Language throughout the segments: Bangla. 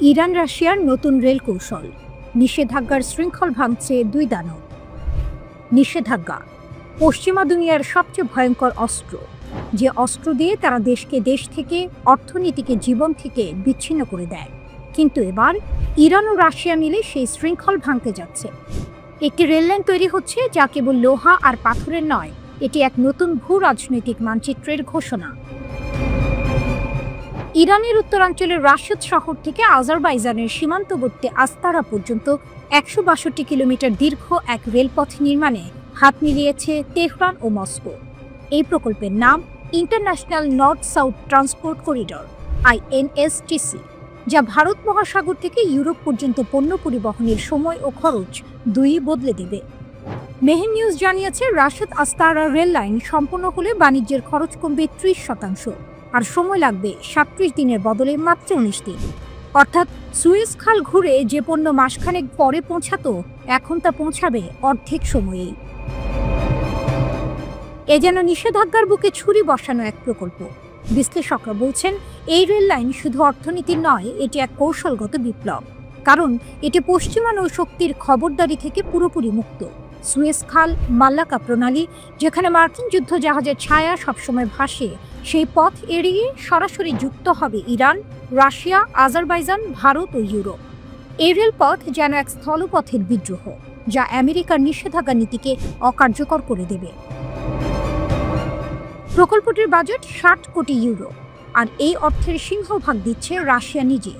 ইরান রাশিয়ার নতুন রেল কৌশল, নিষেধাজ্ঞার শৃঙ্খল ভাঙছে দুই দানব। নিষেধাজ্ঞা পশ্চিমা দুনিয়ার সবচেয়ে ভয়ঙ্কর অস্ত্র, যে অস্ত্র দিয়ে তারা দেশকে দেশ থেকে, অর্থনীতিকে জীবন থেকে বিচ্ছিন্ন করে দেয়। কিন্তু এবার ইরান ও রাশিয়া মিলে সেই শৃঙ্খল ভাঙতে যাচ্ছে। একটি রেললাইন তৈরি হচ্ছে যা কেবল লোহা আর পাথরের নয়, এটি এক নতুন ভূ রাজনৈতিক মানচিত্রের ঘোষণা। ইরানের উত্তরাঞ্চলের রাশিদ শহর থেকে আজারবাইজানের সীমান্তবর্তী আস্তারা পর্যন্ত ১৬২ কিলোমিটার দীর্ঘ এক রেলপথ নির্মাণে হাত মিলিয়েছে তেহরান ও মস্কো। এই প্রকল্পের নাম international north south transport corridor INSTC, যা ভারত মহাসাগর থেকে ইউরোপ পর্যন্ত পণ্য পরিবহনের সময় ও খরচ দুই বদলে দেবে। মেহের নিউজ জানিয়েছে, রাশিদ আস্তারা রেল লাইন সম্পূর্ণ হলে বাণিজ্যের খরচ কমবে ৩০%, আর সময় লাগবে ৩৭ দিনের বদলে মাত্র ১৯ দিন। অর্থাৎ সুয়েজ খাল ঘুরে যে পণ্য মাসখানেক পরে পৌঁছাতো, এখন তা পৌঁছাবে অর্ধেক সময়েই। এ যেন নিষেধাজ্ঞার বুকে ছুরি বসানো এক প্রকল্প। বিশ্লেষকরা বলছেন, এই রেল লাইন শুধু অর্থনীতির নয়, এটি এক কৌশলগত বিপ্লব। কারণ এটি পশ্চিমা নৌশক্তির খবরদারি থেকে পুরোপুরি মুক্ত। সুয়েজ খাল, মাল্লাকা প্রণালী, যেখানে মার্কিন যুদ্ধজাহাজের ছায়া সবসময় ভাসে, সেই পথ এড়িয়ে সরাসরি যুক্ত হবে ইরান, রাশিয়া, আজারবাইজান, ভারত ও ইউরোপ। এই রেলপথ যেন এক স্থলপথের বিদ্রোহ, যা আমেরিকার নিষেধাজ্ঞা নীতিকে অকার্যকর করে দেবে। প্রকল্পটির বাজেট ৬০ কোটি ইউরো, আর এই অর্থের সিংহভাগ দিচ্ছে রাশিয়া নিজে।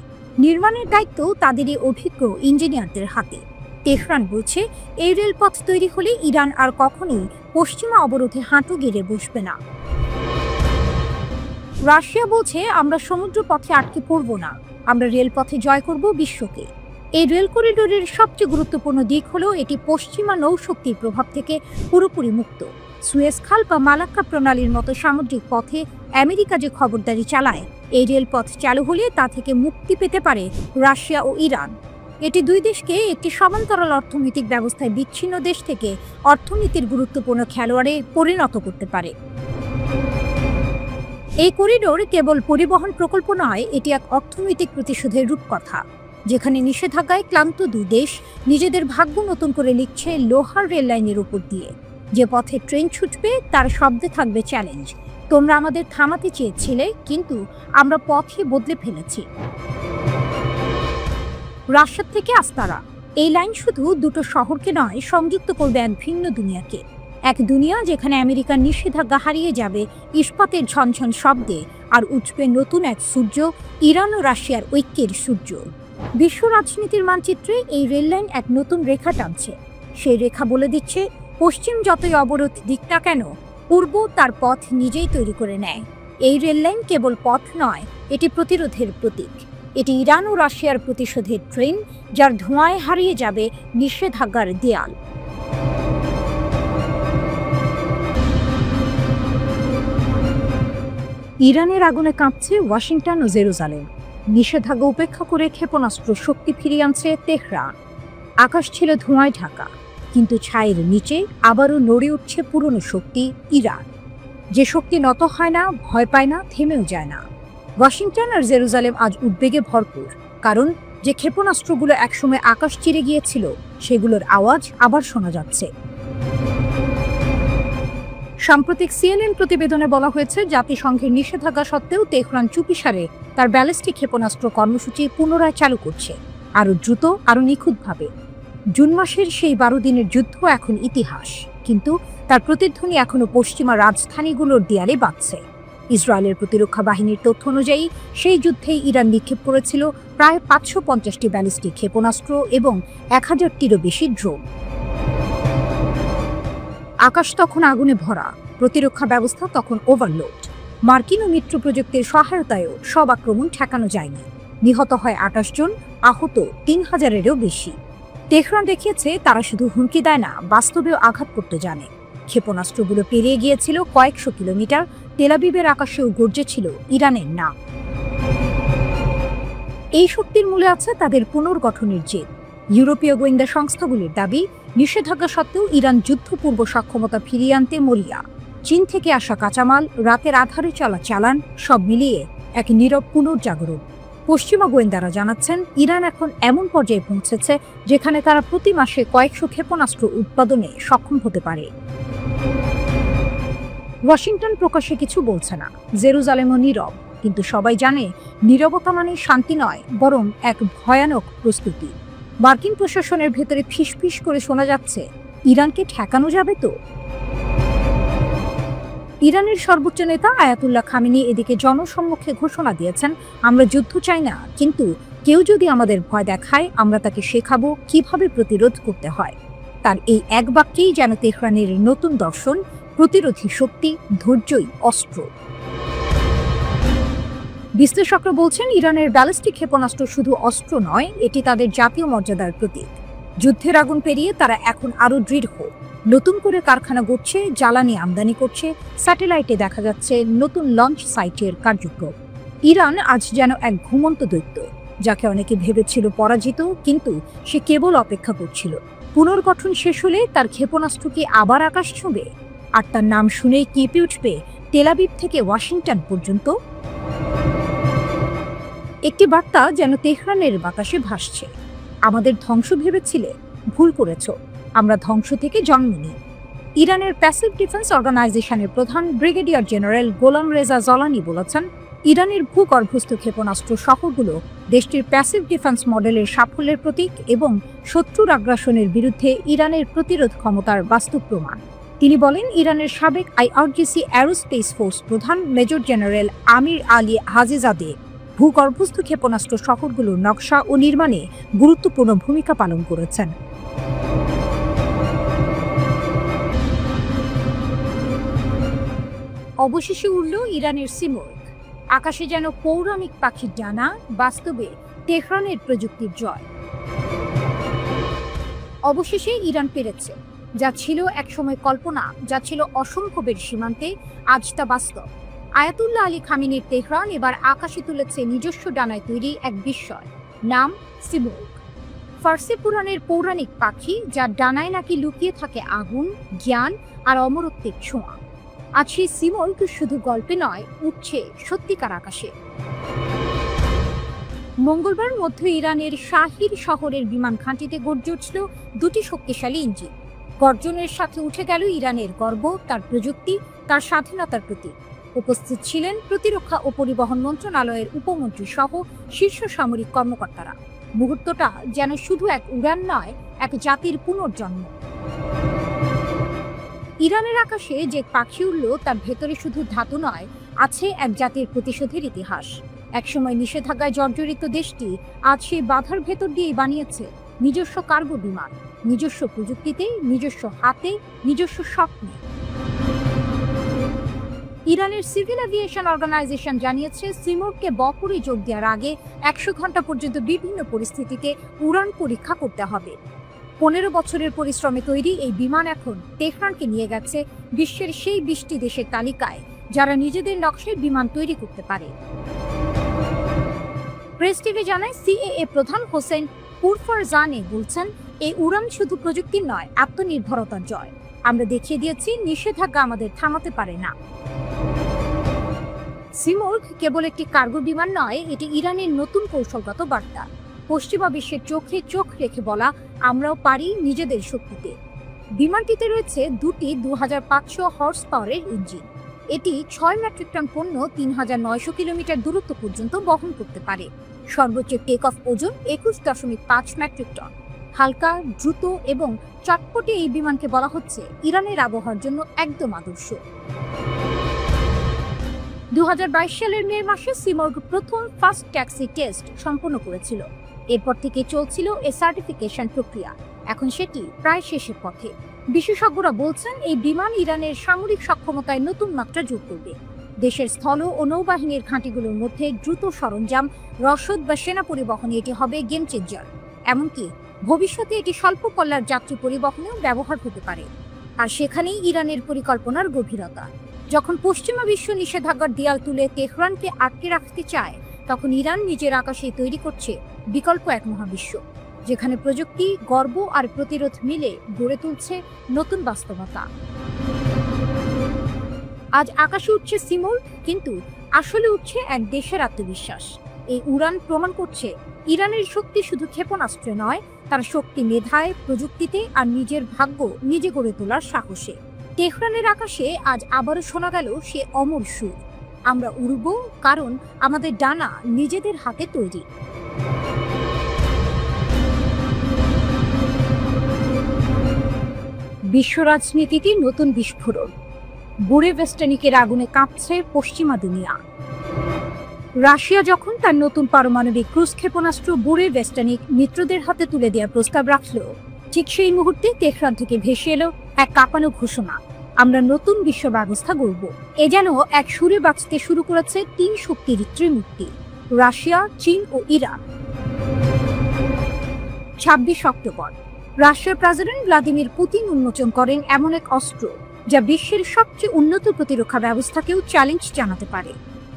নির্মাণের দায়িত্ব তাদেরই অভিজ্ঞ ইঞ্জিনিয়ারদের হাতে। তেহরান বলছে, এই রেলপথ তৈরি হলে ইরান আর কখনোই পশ্চিমা অবরোধে হাঁটু গেড়ে বসবে না। রাশিয়া বলছে, আমরা সমুদ্র পথে আটকে পড়ব না, আমরা রেলপথে জয় করব বিশ্বকে। এই রেল করিডোরের সবচেয়ে গুরুত্বপূর্ণ দিক হলো এটি পশ্চিমা নৌশক্তির প্রভাব থেকে পুরোপুরি মুক্ত। সুয়েজ খাল বা মালাক্কা প্রণালীর মতো সামুদ্রিক পথে আমেরিকা যে খবরদারি চালায়, এই রেলপথ চালু হলে তা থেকে মুক্তি পেতে পারে রাশিয়া ও ইরান। এটি দুই দেশকে একটি সমান্তরাল অর্থনৈতিক ব্যবস্থায় বিচ্ছিন্ন দেশ থেকে অর্থনীতির গুরুত্বপূর্ণ খেলোয়াড়ে পরিণত করতে পারে। এই করিডোর কেবল পরিবহন প্রকল্প নয়, এটি এক অর্থনৈতিক প্রতিশোধের রূপকথা, যেখানে নিষেধাজ্ঞায় ক্লান্ত দুই দেশ নিজেদের ভাগ্য নতুন করে লিখছে লোহার রেল লাইনের উপর দিয়ে। যে পথে ট্রেন ছুটবে তার শব্দে থাকবে চ্যালেঞ্জ, তোমরা আমাদের থামাতে চেয়েছিলে, কিন্তু আমরা পথই বদলে ফেলেছি। রাশিয়া থেকে আস্তারা, এই লাইন শুধু দুটো শহরকে নয়, সংযুক্ত করবে এক ভিন্ন দুনিয়াকে। এক দুনিয়া যেখানে আমেরিকার নিষেধাজ্ঞা হারিয়ে যাবে ইস্পাতের ঝনঝন শব্দে, আর উঠবে নতুন এক সূর্য, ইরান ও রাশিয়ার ঐক্যের সূর্য। বিশ্ব রাজনীতির মানচিত্রে এই রেললাইন এক নতুন রেখা টানছে। সেই রেখা বলে দিচ্ছে, পশ্চিম যতই অবরোধ দিক না কেন, পূর্ব তার পথ নিজেই তৈরি করে নেয়। এই রেললাইন কেবল পথ নয়, এটি প্রতিরোধের প্রতীক। এটি ইরান ও রাশিয়ার প্রতিশোধের ট্রেন, যার ধোঁয়ায় হারিয়ে যাবে নিষেধাজ্ঞার দেয়াল। ইরানের আগুনে কাঁপছে ওয়াশিংটন ও জেরুজালেম। নিষেধাজ্ঞা উপেক্ষা করে ক্ষেপণাস্ত্র শক্তি ফিরিয়ে আনছে তেহরান। আকাশ ছিল ধোঁয়ায় ঢাকা, কিন্তু ছায়ের নিচে আবারও নড়ে উঠছে পুরনো শক্তি ইরান, যে শক্তি নত হয় না, ভয় পায় না, থেমেও যায় না। ওয়াশিংটন আর জেরুজালেম আজ উদ্বেগে ভরপুর, কারণ যে ক্ষেপণাস্ত্রগুলো একসময় আকাশ চিরে গিয়েছিল, সেগুলোর আওয়াজ আবার শোনা যাচ্ছে। সাম্প্রতিক CNN প্রতিবেদনে বলা হয়েছে, জাতিসংঘের নিষেধাজ্ঞা সত্ত্বেও তেহরান চুপিসারে তার ব্যালিস্টিক ক্ষেপণাস্ত্র কর্মসূচি পুনরায় চালু করছে, আরও দ্রুত, আরও নিখুঁতভাবে। জুন মাসের সেই ১২ দিনের যুদ্ধ এখন ইতিহাস, কিন্তু তার প্রতিধ্বনি এখনও পশ্চিমা রাজধানীগুলোর দেয়ালে বাজছে। ইসরায়েলের প্রতিরক্ষা বাহিনীর তথ্য অনুযায়ী, সেই যুদ্ধেই ইরান নিক্ষেপ করেছিল প্রায় ৫৫০টি ব্যালিস্টিক ক্ষেপণাস্ত্র এবং ১০০০টিরও বেশি ড্রোন। আকাশ তখন আগুনে ভরা, প্রতিরক্ষা ব্যবস্থা তখন ওভারলোড। মার্কিন ও মিত্র প্রযুক্তির সহায়তায়ও সব আক্রমণ ঠেকানো যায়নি। নিহত হয় ২৮ জন, আহত ৩,০০০-এরও বেশি। তেহরান দেখিয়েছে তারা শুধু হুমকি দেয় না, বাস্তবেও আঘাত করতে জানে। ক্ষেপণাস্ত্রগুলো পেরিয়ে গিয়েছিল কয়েকশো কিলোমিটার, তেল আবিবের আকাশেও গর্জেছিল ইরানের নাম। এই শক্তির মূলে আছে তাদের পুনর্গঠনের জেদ। ইউরোপীয় গোয়েন্দা সংস্থাগুলির দাবি, নিষেধাজ্ঞা সত্ত্বেও ইরান যুদ্ধপূর্ব সক্ষমতা ফিরিয়ে আনতে মরিয়া। চীন থেকে আসা কাঁচামাল, রাতের আধারে চলা চালান, সব মিলিয়ে এক নীরব পুনর্জাগরণ। পশ্চিমা গোয়েন্দারা জানাচ্ছেন ইরান এখন এমন পর্যায়ে পৌঁছেছে যেখানে তারা প্রতি মাসে কয়েকশো ক্ষেপণাস্ত্র উৎপাদনে সক্ষম হতে পারে। ওয়াশিংটন প্রকাশ্যে কিছু বলছে না, জেরুজালেমও নীরব, কিন্তু সবাই জানে নীরবতা মানে শান্তি নয়, বরং এক ভয়ানক প্রস্তুতি। মার্কিন প্রশাসনের ভেতরে ফিসফিস করে শোনা যাচ্ছে, ইরানকে ঠেকানো যাবে তো। ইরানের সর্বোচ্চ নেতা আয়াতুল্লাহ খামেনি এদিকে জনসম্মুখে ঘোষণা দিয়েছেন, আমরা যুদ্ধ চাই না, কিন্তু কেউ যদি আমাদের ভয় দেখায় আমরা তাকে শেখাবো কিভাবে প্রতিরোধ করতে হয়। তার এই এক বাক্যেই যেন তেহরানের নতুন দর্শন, প্রতিরোধী শক্তি, ধৈর্যই অস্ত্র। বিশ্লেষকরা বলছেন, ইরানের ব্যালিস্টিক ক্ষেপণাস্ত্র শুধু অস্ত্র নয়, এটি তাদের জাতীয় মর্যাদার প্রতীক। যুদ্ধের আগুন পেরিয়ে তারা এখন আরও দৃঢ়, নতুন করে কারখানা গড়ছে, জ্বালানি আমদানি করছে, স্যাটেলাইটে দেখা যাচ্ছে নতুন লঞ্চ সাইটের কার্যক্রম। ইরান আজ যেন এক ঘুমন্ত দৈত্য, যাকে অনেকে ভেবেছিল পরাজিত, কিন্তু সে কেবল অপেক্ষা করছিল পুনর্গঠন শেষ হলে তার ক্ষেপণাস্ত্র কি আবার আকাশ ছুঁবে, আর তার নাম শুনেই কেঁপে উঠবে তেল আবিব থেকে ওয়াশিংটন পর্যন্ত। একটি বার্তা যেন তেহরানের বাতাসে ভাসছে, আমাদের ধ্বংস ভেবেছিলে, ভুল করেছ, আমরা ধ্বংস থেকে জন্ম নিই। ইরানের প্যাসিভ ডিফেন্স অর্গানাইজেশনের প্রধান ব্রিগেডিয়ার জেনারেল গোলাম রেজা জলানি বলেছেন, ইরানের ভূগর্ভস্থ ক্ষেপণাস্ত্র শহরগুলো দেশটির প্যাসিভ ডিফেন্স মডেলের সাফল্যের প্রতীক এবং শত্রুর আগ্রাসনের বিরুদ্ধে ইরানের প্রতিরোধ ক্ষমতার বাস্তব প্রমাণ। তিনি বলেন, ইরানের সাবেক আইআরজিসি অ্যারোস্পেস ফোর্স প্রধান মেজর জেনারেল আমির আলী হাজিজাদে ভূগর্ভস্থ ক্ষেপণাস্ত্র শহরগুলোর নকশা ও নির্মাণে গুরুত্বপূর্ণ ভূমিকা পালন করেছেন। অবশেষে উড়ল ইরানের সিমর্গ, আকাশে যেন পৌরাণিক পাখির ডানা, বাস্তবে তেহরানের প্রযুক্তির জয়। অবশেষে ইরান পেরেছে, যা ছিল একসময় কল্পনা, যা ছিল অসম্ভবের সীমান্তে, আজ তা বাস্তব। আয়াতুল্লাহ আলী খামেনির তেহরান এবার আকাশে তুলেছে নিজস্ব ডানায় তৈরি এক বিস্ময়, নাম সিমর্গ। ফার্সি পুরাণের পৌরাণিক পাখি, যার ডানায় নাকি লুকিয়ে থাকে আগুন, জ্ঞান আর অমরত্বের ছোঁয়া। আজ সেই সিমর্গ শুধু গল্পে নয়, উঠছে সত্যিকার আকাশে। মঙ্গলবার মধ্য ইরানের শাহির শহরের বিমান ঘাঁটিতে গর্জে উঠল দুটি শক্তিশালী ইঞ্জিন। গর্জনের সাথে উঠে গেল ইরানের গর্ব, তার প্রযুক্তি, তার স্বাধীনতার প্রতি। উপস্থিত ছিলেন প্রতিরক্ষা ও পরিবহন মন্ত্রণালয়ের উপমন্ত্রী সহ শীর্ষ সামরিক কর্মকর্তারা। মুহূর্তটা যেন শুধু এক উড়ান নয়, এক জাতির পুনর্জন্ম। ইরানের আকাশে যে পাখি উড়ল, তার ভেতরে শুধু ধাতু নয়, আছে এক জাতির প্রতিশোধের ইতিহাস। একসময় নিষেধাজ্ঞায় জর্জরিত দেশটি আজ সেই বাধার ভেতর দিয়েই বানিয়েছে নিজস্ব কার্গো বিমান, নিজস্ব প্রযুক্তিতে, নিজস্ব হাতে, নিজস্ব স্বপ্নে। ইরানের সিভিল এভিয়েশন অর্গানাইজেশন জানিয়েছে, সিমর্গকে বহরে যোগ দেওয়ার আগে 100 ঘন্টা পর্যন্ত বিভিন্ন পরিস্থিতিতে উড়ান পরীক্ষা করতে হবে। 15 বছরের পরিশ্রমে তৈরি এই বিমান এখন তেহরানকে নিয়ে গেছে বিশ্বের সেই 20টি দেশের তালিকায়, যারা নিজেদের নকশায় বিমান তৈরি করতে পারে। প্রেস টিভি জানায়, সিএএ প্রধান হোসেন পুরফরজানি বলছেন, এই উড়ান শুধু প্রযুক্তির নয়, আত্মনির্ভরতার জয়। আমরা দেখিয়ে দিয়েছি নিষেধাজ্ঞা আমাদের থামাতে পারে না। সিমর্গ কেবল একটি কার্গো বিমান নয়, এটি ইরানের নতুন কৌশলগত বার্তা। পশ্চিমা বিশ্বের চোখে চোখ রেখে বলা, আমরাও পারি নিজেদের শক্তিতে। বিমানটিতে রয়েছে দুটি 2500 হর্স পাওয়ারের ইঞ্জিন। এটি 6 মেট্রিক টন পণ্য 3900 কিলোমিটার দূরত্ব পর্যন্ত বহন করতে পারে। সর্বোচ্চ টেক অফ ওজন 21.5 মেট্রিক টন। হালকা, দ্রুত এবং চটপটে এই বিমানকে বলা হচ্ছে ইরানের আবহাওয়ার জন্য একদম আদর্শ। 2022 সালের মে মাসে সিমর্গ প্রথম ফাস্ট ট্যাক্সি টেস্ট সম্পন্ন করেছিল। এরপর থেকে চলছিল এর সার্টিফিকেশন প্রক্রিয়া। এখন সেটি প্রায় শেষের পথে। বিশেষজ্ঞরা বলছেন, এই বিমান ইরানের সামরিক সক্ষমতায় নতুন মাত্রা যোগ করবে। দেশের স্থল ও নৌবাহিনীর ঘাঁটিগুলোর মধ্যে দ্রুত সরঞ্জাম, রসদ বা সেনা পরিবহনে এটি হবে গেম চেঞ্জার। এমনকি ভবিষ্যতে এটি স্বল্প পল্লার যাত্রী পরিবহনেও ব্যবহার হতে পারে। আর সেখানেই ইরানের পরিকল্পনার গভীরতা। যখন পশ্চিমা বিশ্ব নিষেধাজ্ঞার দেয়াল তুলে তেহরানকে আটকে রাখতে চায়, তখন ইরান নিজের আকাশে তৈরি করছে বিকল্প এক মহাবিশ্ব, যেখানে প্রযুক্তি, গর্ব আর প্রতিরোধ মিলে গড়ে তুলছে নতুন বাস্তবতা। আজ আকাশে উঠছে সিমর্গ, কিন্তু আসলে উঠছে এক দেশের আত্মবিশ্বাস, এই উড়ান প্রমাণ করছে ইরানের শক্তি শুধু ক্ষেপণাস্ত্রে নয়, তার শক্তি মেধায়, প্রযুক্তিতে আর নিজের ভাগ্য নিজে গড়ে তোলার সাহসে। তেহরানের আকাশে আজ আবারও শোনা গেল সে অমর সুর, আমরা উড়ব কারণ আমাদের ডানা নিজেদের হাতে তৈরি। বিশ্ব রাজনীতিতে নতুন বিস্ফোরণ, বুরেভেস্টানিকের আগুনে কাঁপছে পশ্চিমা দুনিয়া। রাশিয়া যখন তার নতুন পারমাণবিক ক্রুজ ক্ষেপণাস্ত্র বুরেভেস্টানিক মিত্রদের হাতে তুলে দেওয়ার প্রস্তাব রাখল, ঠিক সেই মুহূর্তে তেহরান থেকে ভেসে এলো এক কাঁপানো ঘোষণা, আমরা নতুন বিশ্ব ব্যবস্থা গড়ব। এ যেন এক সুরে বাঁচতে শুরু করেছে তিন শক্তির ত্রিমূর্তি, রাশিয়া, চীন ও ইরান। ২৬ অক্টোবর রাশিয়ার প্রেসিডেন্ট ভ্লাদিমির পুতিন উন্মোচন করেন এমন এক অস্ত্র যা বিশ্বের সবচেয়ে উন্নত প্রতিরক্ষা ব্যবস্থাকেও চ্যালেঞ্জ জানাতে পারে।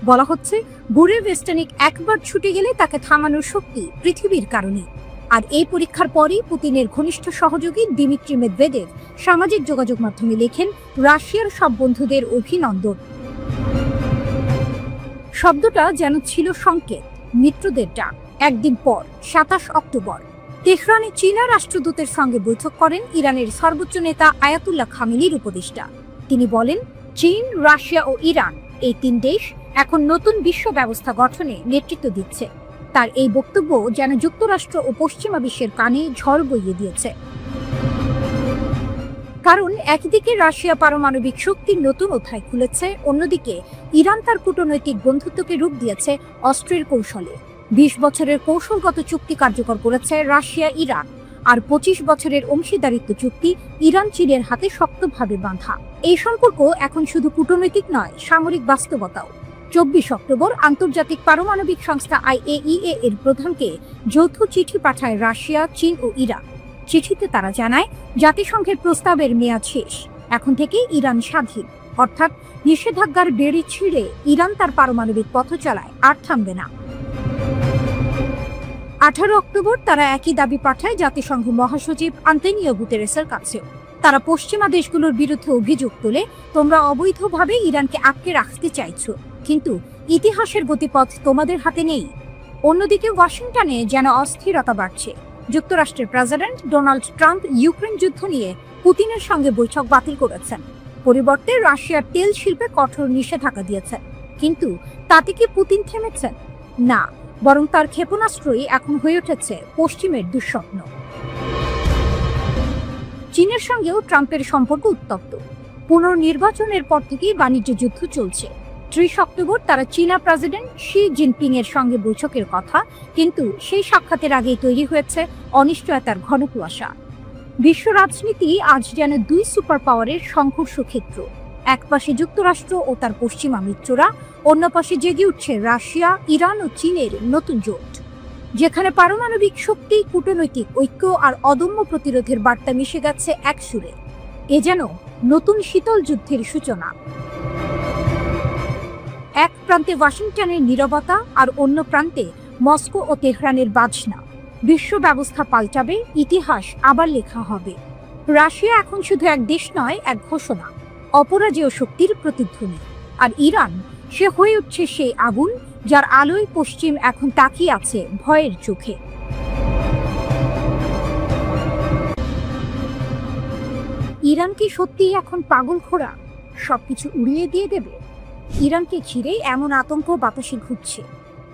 বলা হচ্ছে বুরেভেস্টানিক একবার ছুটে গেলে তাকে থামানোর শক্তি পৃথিবীর কারণে। আর এই পরীক্ষার পরই পুতিনের ঘনিষ্ঠ সহযোগী দিমিত্রি মেদভেদেভ সামাজিক যোগাযোগ মাধ্যমে লেখেন, রাশিয়ার সব বন্ধুদের অভিনন্দন। শব্দটা যেন ছিল সংকেত, মিত্রদের ডাক। একদিন পর ২৭ অক্টোবর তেহরানে চীনা রাষ্ট্রদূতের সঙ্গে বৈঠক করেন ইরানের সর্বোচ্চ নেতা আয়াতুল্লাহ খামেনির উপদেষ্টা। তিনি বলেন, চীন, রাশিয়া ও ইরান এই তিন দেশ এখন নতুন বিশ্ব ব্যবস্থা গঠনে নেতৃত্ব দিচ্ছে। তার এই বক্তব্য যেন যুক্তরাষ্ট্র ও পশ্চিমা বিশ্বের কানে ঝড় বইয়ে দিয়েছে। কারণ একদিকে রাশিয়া পারমাণবিক শক্তির নতুন অধ্যায় খুলেছে, অন্যদিকে ইরান তার কূটনৈতিক বন্ধুত্বকে রূপ দিয়েছে অস্ত্রের কৌশলে। ২০ বছরের কৌশলগত চুক্তি কার্যকর করেছে রাশিয়া ইরান, আর ২৫ বছরের অংশীদারিত্ব চুক্তি ইরান চীনের হাতে শক্তভাবে বাঁধা। এই সম্পর্ক এখন শুধু কূটনৈতিক নয়, সামরিক বাস্তবতাও। ২৪ অক্টোবর আন্তর্জাতিক পারমাণবিক সংস্থা IAEA এর প্রধানকে যৌথ চিঠি পাঠায় রাশিয়া, চীন ও ইরান। চিঠিতে তারা জানায়, জাতিসংঘের প্রস্তাবের মেয়াদ শেষ, এখন থেকে ইরান স্বাধীন, অর্থাৎ নিষেধাজ্ঞার বেড়ি ছিঁড়ে ইরান তার পারমাণবিক পথ চলায় আর থামবে না। ১৮ অক্টোবর তারা একই দাবি পাঠায় জাতিসংঘ মহাসচিব আন্তোনিও গুতেরেসের কাছেও। তারা পশ্চিমা দেশগুলোর বিরুদ্ধে অভিযোগ তোলে, তোমরা অবৈধভাবে ইরানকে আটকে রাখতে চাইছো, কিন্তু ইতিহাসের গতিপথ তোমাদের হাতে নেই। অন্যদিকে ওয়াশিংটনে যেন অস্থিরতা বাড়ছে। যুক্তরাষ্ট্রের প্রেসিডেন্ট ডোনাল্ড ট্রাম্প ইউক্রেন যুদ্ধ নিয়ে পুতিনের সঙ্গে বৈঠক বাতিল করেছেন, পরিবর্তে রাশিয়ার তেল শিল্পে কঠোর নিষেধাজ্ঞা দিয়েছেন। কিন্তু তাতে কি পুতিন থেমেছেন? না, বরং তার ক্ষেপণাস্ত্রই এখন হয়ে উঠেছে পশ্চিমের দুঃস্বপ্ন। চীনের সঙ্গেও ট্রাম্পের সম্পর্ক উত্তপ্ত। পুনর্নির্বাচনের পর থেকেই বাণিজ্য যুদ্ধ চলছে। ৩০ অক্টোবর তারা চীনা প্রেসিডেন্ট শি জিনপিং এর সঙ্গে বৈঠকের কথা, কিন্তু সেই সাক্ষাতের আগেই তৈরি হয়েছে অনিশ্চয়তার ঘন কুয়াশা। বিশ্ব রাজনীতি আজ যেন দুই সুপার পাওয়ারের সংঘর্ষ ক্ষেত্র। এক পাশে যুক্তরাষ্ট্র ও তার পশ্চিমা মিত্ররা, অন্য পাশে জেগে উঠছে রাশিয়া, ইরান ও চীনের নতুন জোট, যেখানে পারমাণবিক শক্তি, কূটনৈতিক ঐক্য আর অদম্য প্রতিরোধের বার্তা মিশে গেছে এক সুরে। এ যেন নতুন শীতল যুদ্ধের সূচনা। এক প্রান্তে ওয়াশিংটনের নীরবতা আর অন্য প্রান্তে মস্কো ও তেহরানের বাজনা। বিশ্ব ব্যবস্থা পাল্টাবে, ইতিহাস আবার লেখা হবে। রাশিয়া এখন শুধু এক দেশ নয়, এক ঘোষণা, অপরাজেয় শক্তির প্রতিধ্বনি। আর ইরান, সে হয়ে উঠছে সেই আগুন যার আলোয় পশ্চিম এখন তাকিয়ে আছে ভয়ের চোখে। ইরান কি সত্যিই এখন পাগলখোরা, সবকিছু উড়িয়ে দিয়ে দেবে? ইরানকে ঘিরে এমন আতঙ্ক বাতাসে ঘুরছে,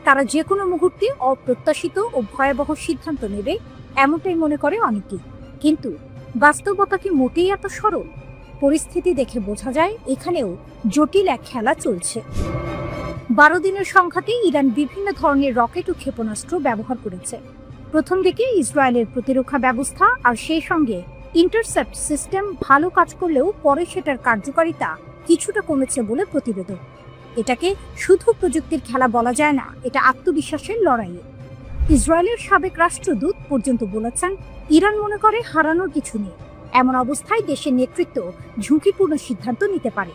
তারা যে কোনো মুহূর্তে অপ্রত্যাশিত ও ভয়াবহ সিদ্ধান্ত নেবে, এমনটাই মনে করে অনেকেই। কিন্তু বাস্তবতা কি মোটেই এত সরল? পরিস্থিতি দেখে বোঝা যায় এখানেও জটিল এক খেলা চলছে। ১২ দিনের সংঘাতে ইরান বিভিন্ন ধরনের রকেট ও ক্ষেপণাস্ত্র ব্যবহার করেছে। প্রথম দিকে ইসরায়েলের প্রতিরক্ষা ব্যবস্থা আর সেই সঙ্গে ইন্টারসেপ্ট সিস্টেম ভালো কাজ করলেও পরে সেটার কার্যকারিতা কিছুটা কমেছে বলে প্রতিবেদন। এটাকে শুধু প্রযুক্তির খেলা বলা যায় না, এটা আত্মবিশ্বাসের লড়াই। ইসরায়েলের সাবেক রাষ্ট্রদূত পর্যন্ত বলেছেন, ইরান মনে করে হারানোর কিছু নেই। এমন অবস্থায় দেশের নেতৃত্ব ঝুঁকিপূর্ণ সিদ্ধান্ত নিতে পারে।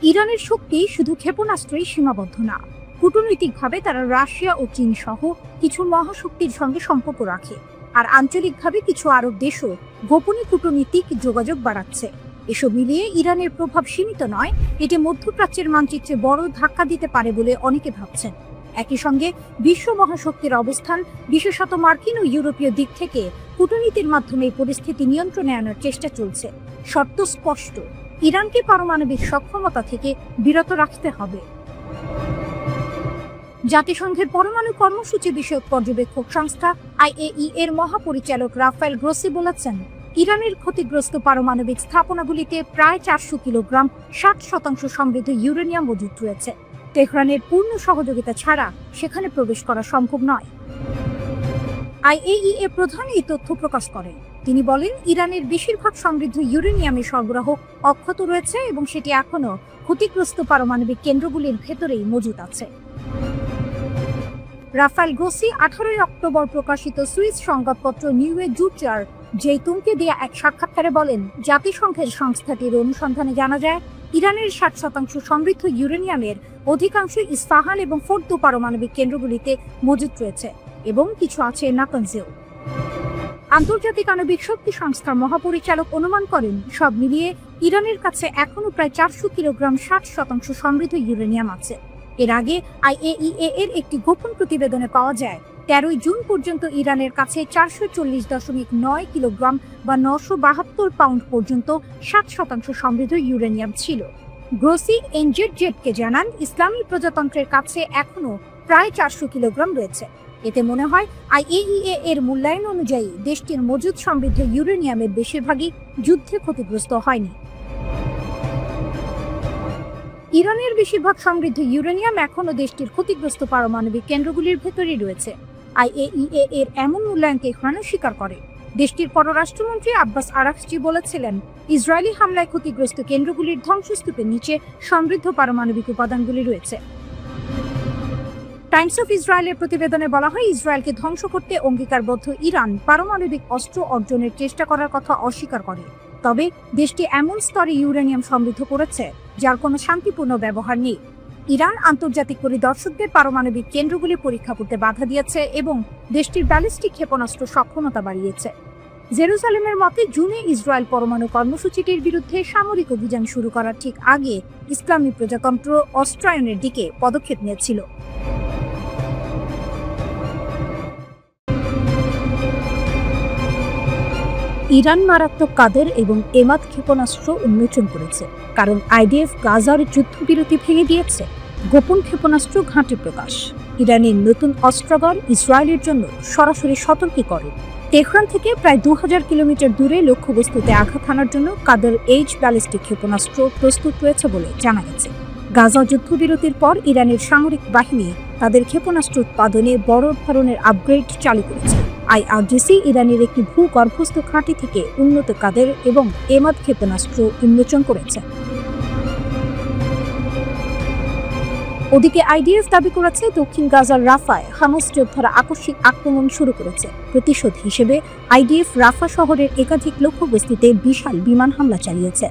ইরানের শক্তি শুধু ক্ষেপণাস্ত্রেই সীমাবদ্ধ না। কূটনৈতিকভাবে তারা রাশিয়া ও চীন সহ কিছু মহাশক্তির সঙ্গে সম্পর্ক রাখে, আর আঞ্চলিকভাবে কিছু আরব দেশও গোপনে কূটনীতিক যোগাযোগ বাড়াচ্ছে। এসব মিলিয়ে ইরানের প্রভাব সীমিত নয়, এটি মধ্যপ্রাচ্যের মানচিত্রে বড় ধাক্কা দিতে পারে বলে অনেকে ভাবছেন। একই সঙ্গে বিশ্ব মহাশক্তির অবস্থান, বিশেষত মার্কিন ও ইউরোপীয় দিক থেকে কূটনীতির মাধ্যমে পরিস্থিতি নিয়ন্ত্রণে আনার চেষ্টা চলছে। শর্ত স্পষ্ট, ইরানকে পারমাণবিক সক্ষমতা থেকে বিরত রাখতে হবে। জাতিসংঘের পরমাণু কর্মসূচি বিষয়ক পর্যবেক্ষক সংস্থা IAEA এর মহাপরিচালক রাফায়েল গ্রোসি বলেছেন, ইরানের ক্ষতিগ্রস্ত পারমাণবিক স্থাপনাগুলিতে প্রায় 400 কিলোগ্রাম 60% সমৃদ্ধ ইউরেনিয়াম মজুত রয়েছে। তেহরানের পূর্ণ সহযোগিতা ছাড়া সেখানে প্রবেশ করা সম্ভব নয়। IAEA প্রধান এই তথ্য প্রকাশ করেন। তিনি বলেন, ইরানের বেশিরভাগ সমৃদ্ধ ইউরেনিয়ামের সরবরাহ অক্ষত রয়েছে এবং সেটি এখনো ক্ষতিগ্রস্ত পারমাণবিক কেন্দ্রগুলির ভেতরেই মজুত আছে। রাফায়েল গ্রোসি 18 অক্টোবর প্রকাশিত সুইস সংবাদপত্র নিউয়ে জুচার জেইতুনকে দেয়া এক সাক্ষাৎকারে বলেন, জাতিসংঘের সংস্থাটির অনুসন্ধানে জানা যায়, ইরানের 60% সমৃদ্ধ ইউরেনিয়ামের অধিকাংশ ইস্পাহান এবং ফোর্দো পারমাণবিক কেন্দ্রগুলিতে মজুত রয়েছে এবং কিছু আছে নাতানজেও। আন্তর্জাতিক আণবিক শক্তি সংস্থার মহাপরিচালক অনুমান করেন, সব মিলিয়ে ইরানের কাছে এখনো প্রায় 400 কিলোগ্রাম 60% সমৃদ্ধ ইউরেনিয়াম আছে। এর আগে IAEA এর একটি গোপন প্রতিবেদনে পাওয়া যায়, 13 জুন পর্যন্ত ইরানের কাছে 440.9 কিলোগ্রাম বা 972 পাউন্ড পর্যন্ত 60% সমৃদ্ধ ইউরেনিয়াম ছিল। গ্রোসি এনজেডজেডকে জানান, ইসলামী প্রজাতন্ত্রের কাছে এখনো প্রায় 400 কিলোগ্রাম রয়েছে। এতে মনে হয় IAEA এর মূল্যায়ন অনুযায়ী দেশটির মজুদ সমৃদ্ধ ইউরেনিয়ামের বেশিরভাগই যুদ্ধে ক্ষতিগ্রস্ত হয়নি। ইরানের বেশিরভাগ সমৃদ্ধ ইউরেনিয়াম এখনও দেশটির ক্ষতিগ্রস্ত পারমাণবিক কেন্দ্রগুলির ভেতরেই রয়েছে। IAEA এর এমন মূল্যায়ন তেহরান স্বীকার করে। দেশটির পররাষ্ট্রমন্ত্রী আব্বাস আরাকচি বলেছিলেন, ইসরায়েলি হামলায় ক্ষতিগ্রস্ত কেন্দ্রগুলির ধ্বংসস্তূপের নিচে সমৃদ্ধ পারমাণবিক উপাদানগুলি রয়েছে। টাইমস অফ ইসরায়েলের প্রতিবেদনে বলা হয়, ইসরায়েলকে ধ্বংস করতে অঙ্গীকারবদ্ধ ইরান পারমাণবিক অস্ত্র অর্জনের চেষ্টা করার কথা অস্বীকার করে। তবে দেশটি এমন স্তরে ইউরেনিয়াম সমৃদ্ধ করেছে যার কোনো শান্তিপূর্ণ ব্যবহার নেই। ইরান আন্তর্জাতিক পরিদর্শকদের পারমাণবিক কেন্দ্রগুলি পরীক্ষা করতে বাধা দিয়েছে এবং দেশটির ব্যালিস্টিক ক্ষেপণাস্ত্র সক্ষমতা বাড়িয়েছে। জেরুজালেমের মতে, জুনে ইসরায়েল পরমাণু কর্মসূচিটির বিরুদ্ধে সামরিক অভিযান শুরু করার ঠিক আগে ইসলামী প্রজাতন্ত্র অস্ত্রায়নের দিকে পদক্ষেপ নিয়েছিল। ইরান মারাত্মক কাদের এবং এমাদ ক্ষেপণাস্ত্র উন্মোচন করেছে, কারণ IDF গাজার যুদ্ধবিরতি ভেঙে দিয়েছে। গোপন ক্ষেপণাস্ত্র ঘাঁটি প্রকাশ। ইরানের নতুন অস্ত্রাগার ইসরায়েলের জন্য সরাসরি সতর্কীকরণ। তেহরান থেকে প্রায় 2000 কিলোমিটার দূরে লক্ষ্যবস্তুতে আঘাত হানার জন্য কাদের এইচ ব্যালিস্টিক ক্ষেপণাস্ত্র প্রস্তুত রয়েছে বলে জানা গেছে। গাজা যুদ্ধবিরতির পর ইরানের সামরিক বাহিনী তাদের ক্ষেপণাস্ত্র উৎপাদনে বড় ধরনের আপগ্রেড চালু করেছে। IRGC ইরানের একটি ভূগর্ভস্থ ঘাঁটি থেকে উন্নত কাদের এবং এমাদ ক্ষেপণাস্ত্র উন্মোচন করেছে। ওদিকে IDF দাবি করেছে, দক্ষিণ গাজার রাফায় হামাস যোদ্ধারা আকস্মিক আক্রমণ শুরু করেছে। প্রতিশোধ হিসেবে IDF রাফা শহরের একাধিক লক্ষ্যবস্তুতে বিশাল বিমান হামলা চালিয়েছে।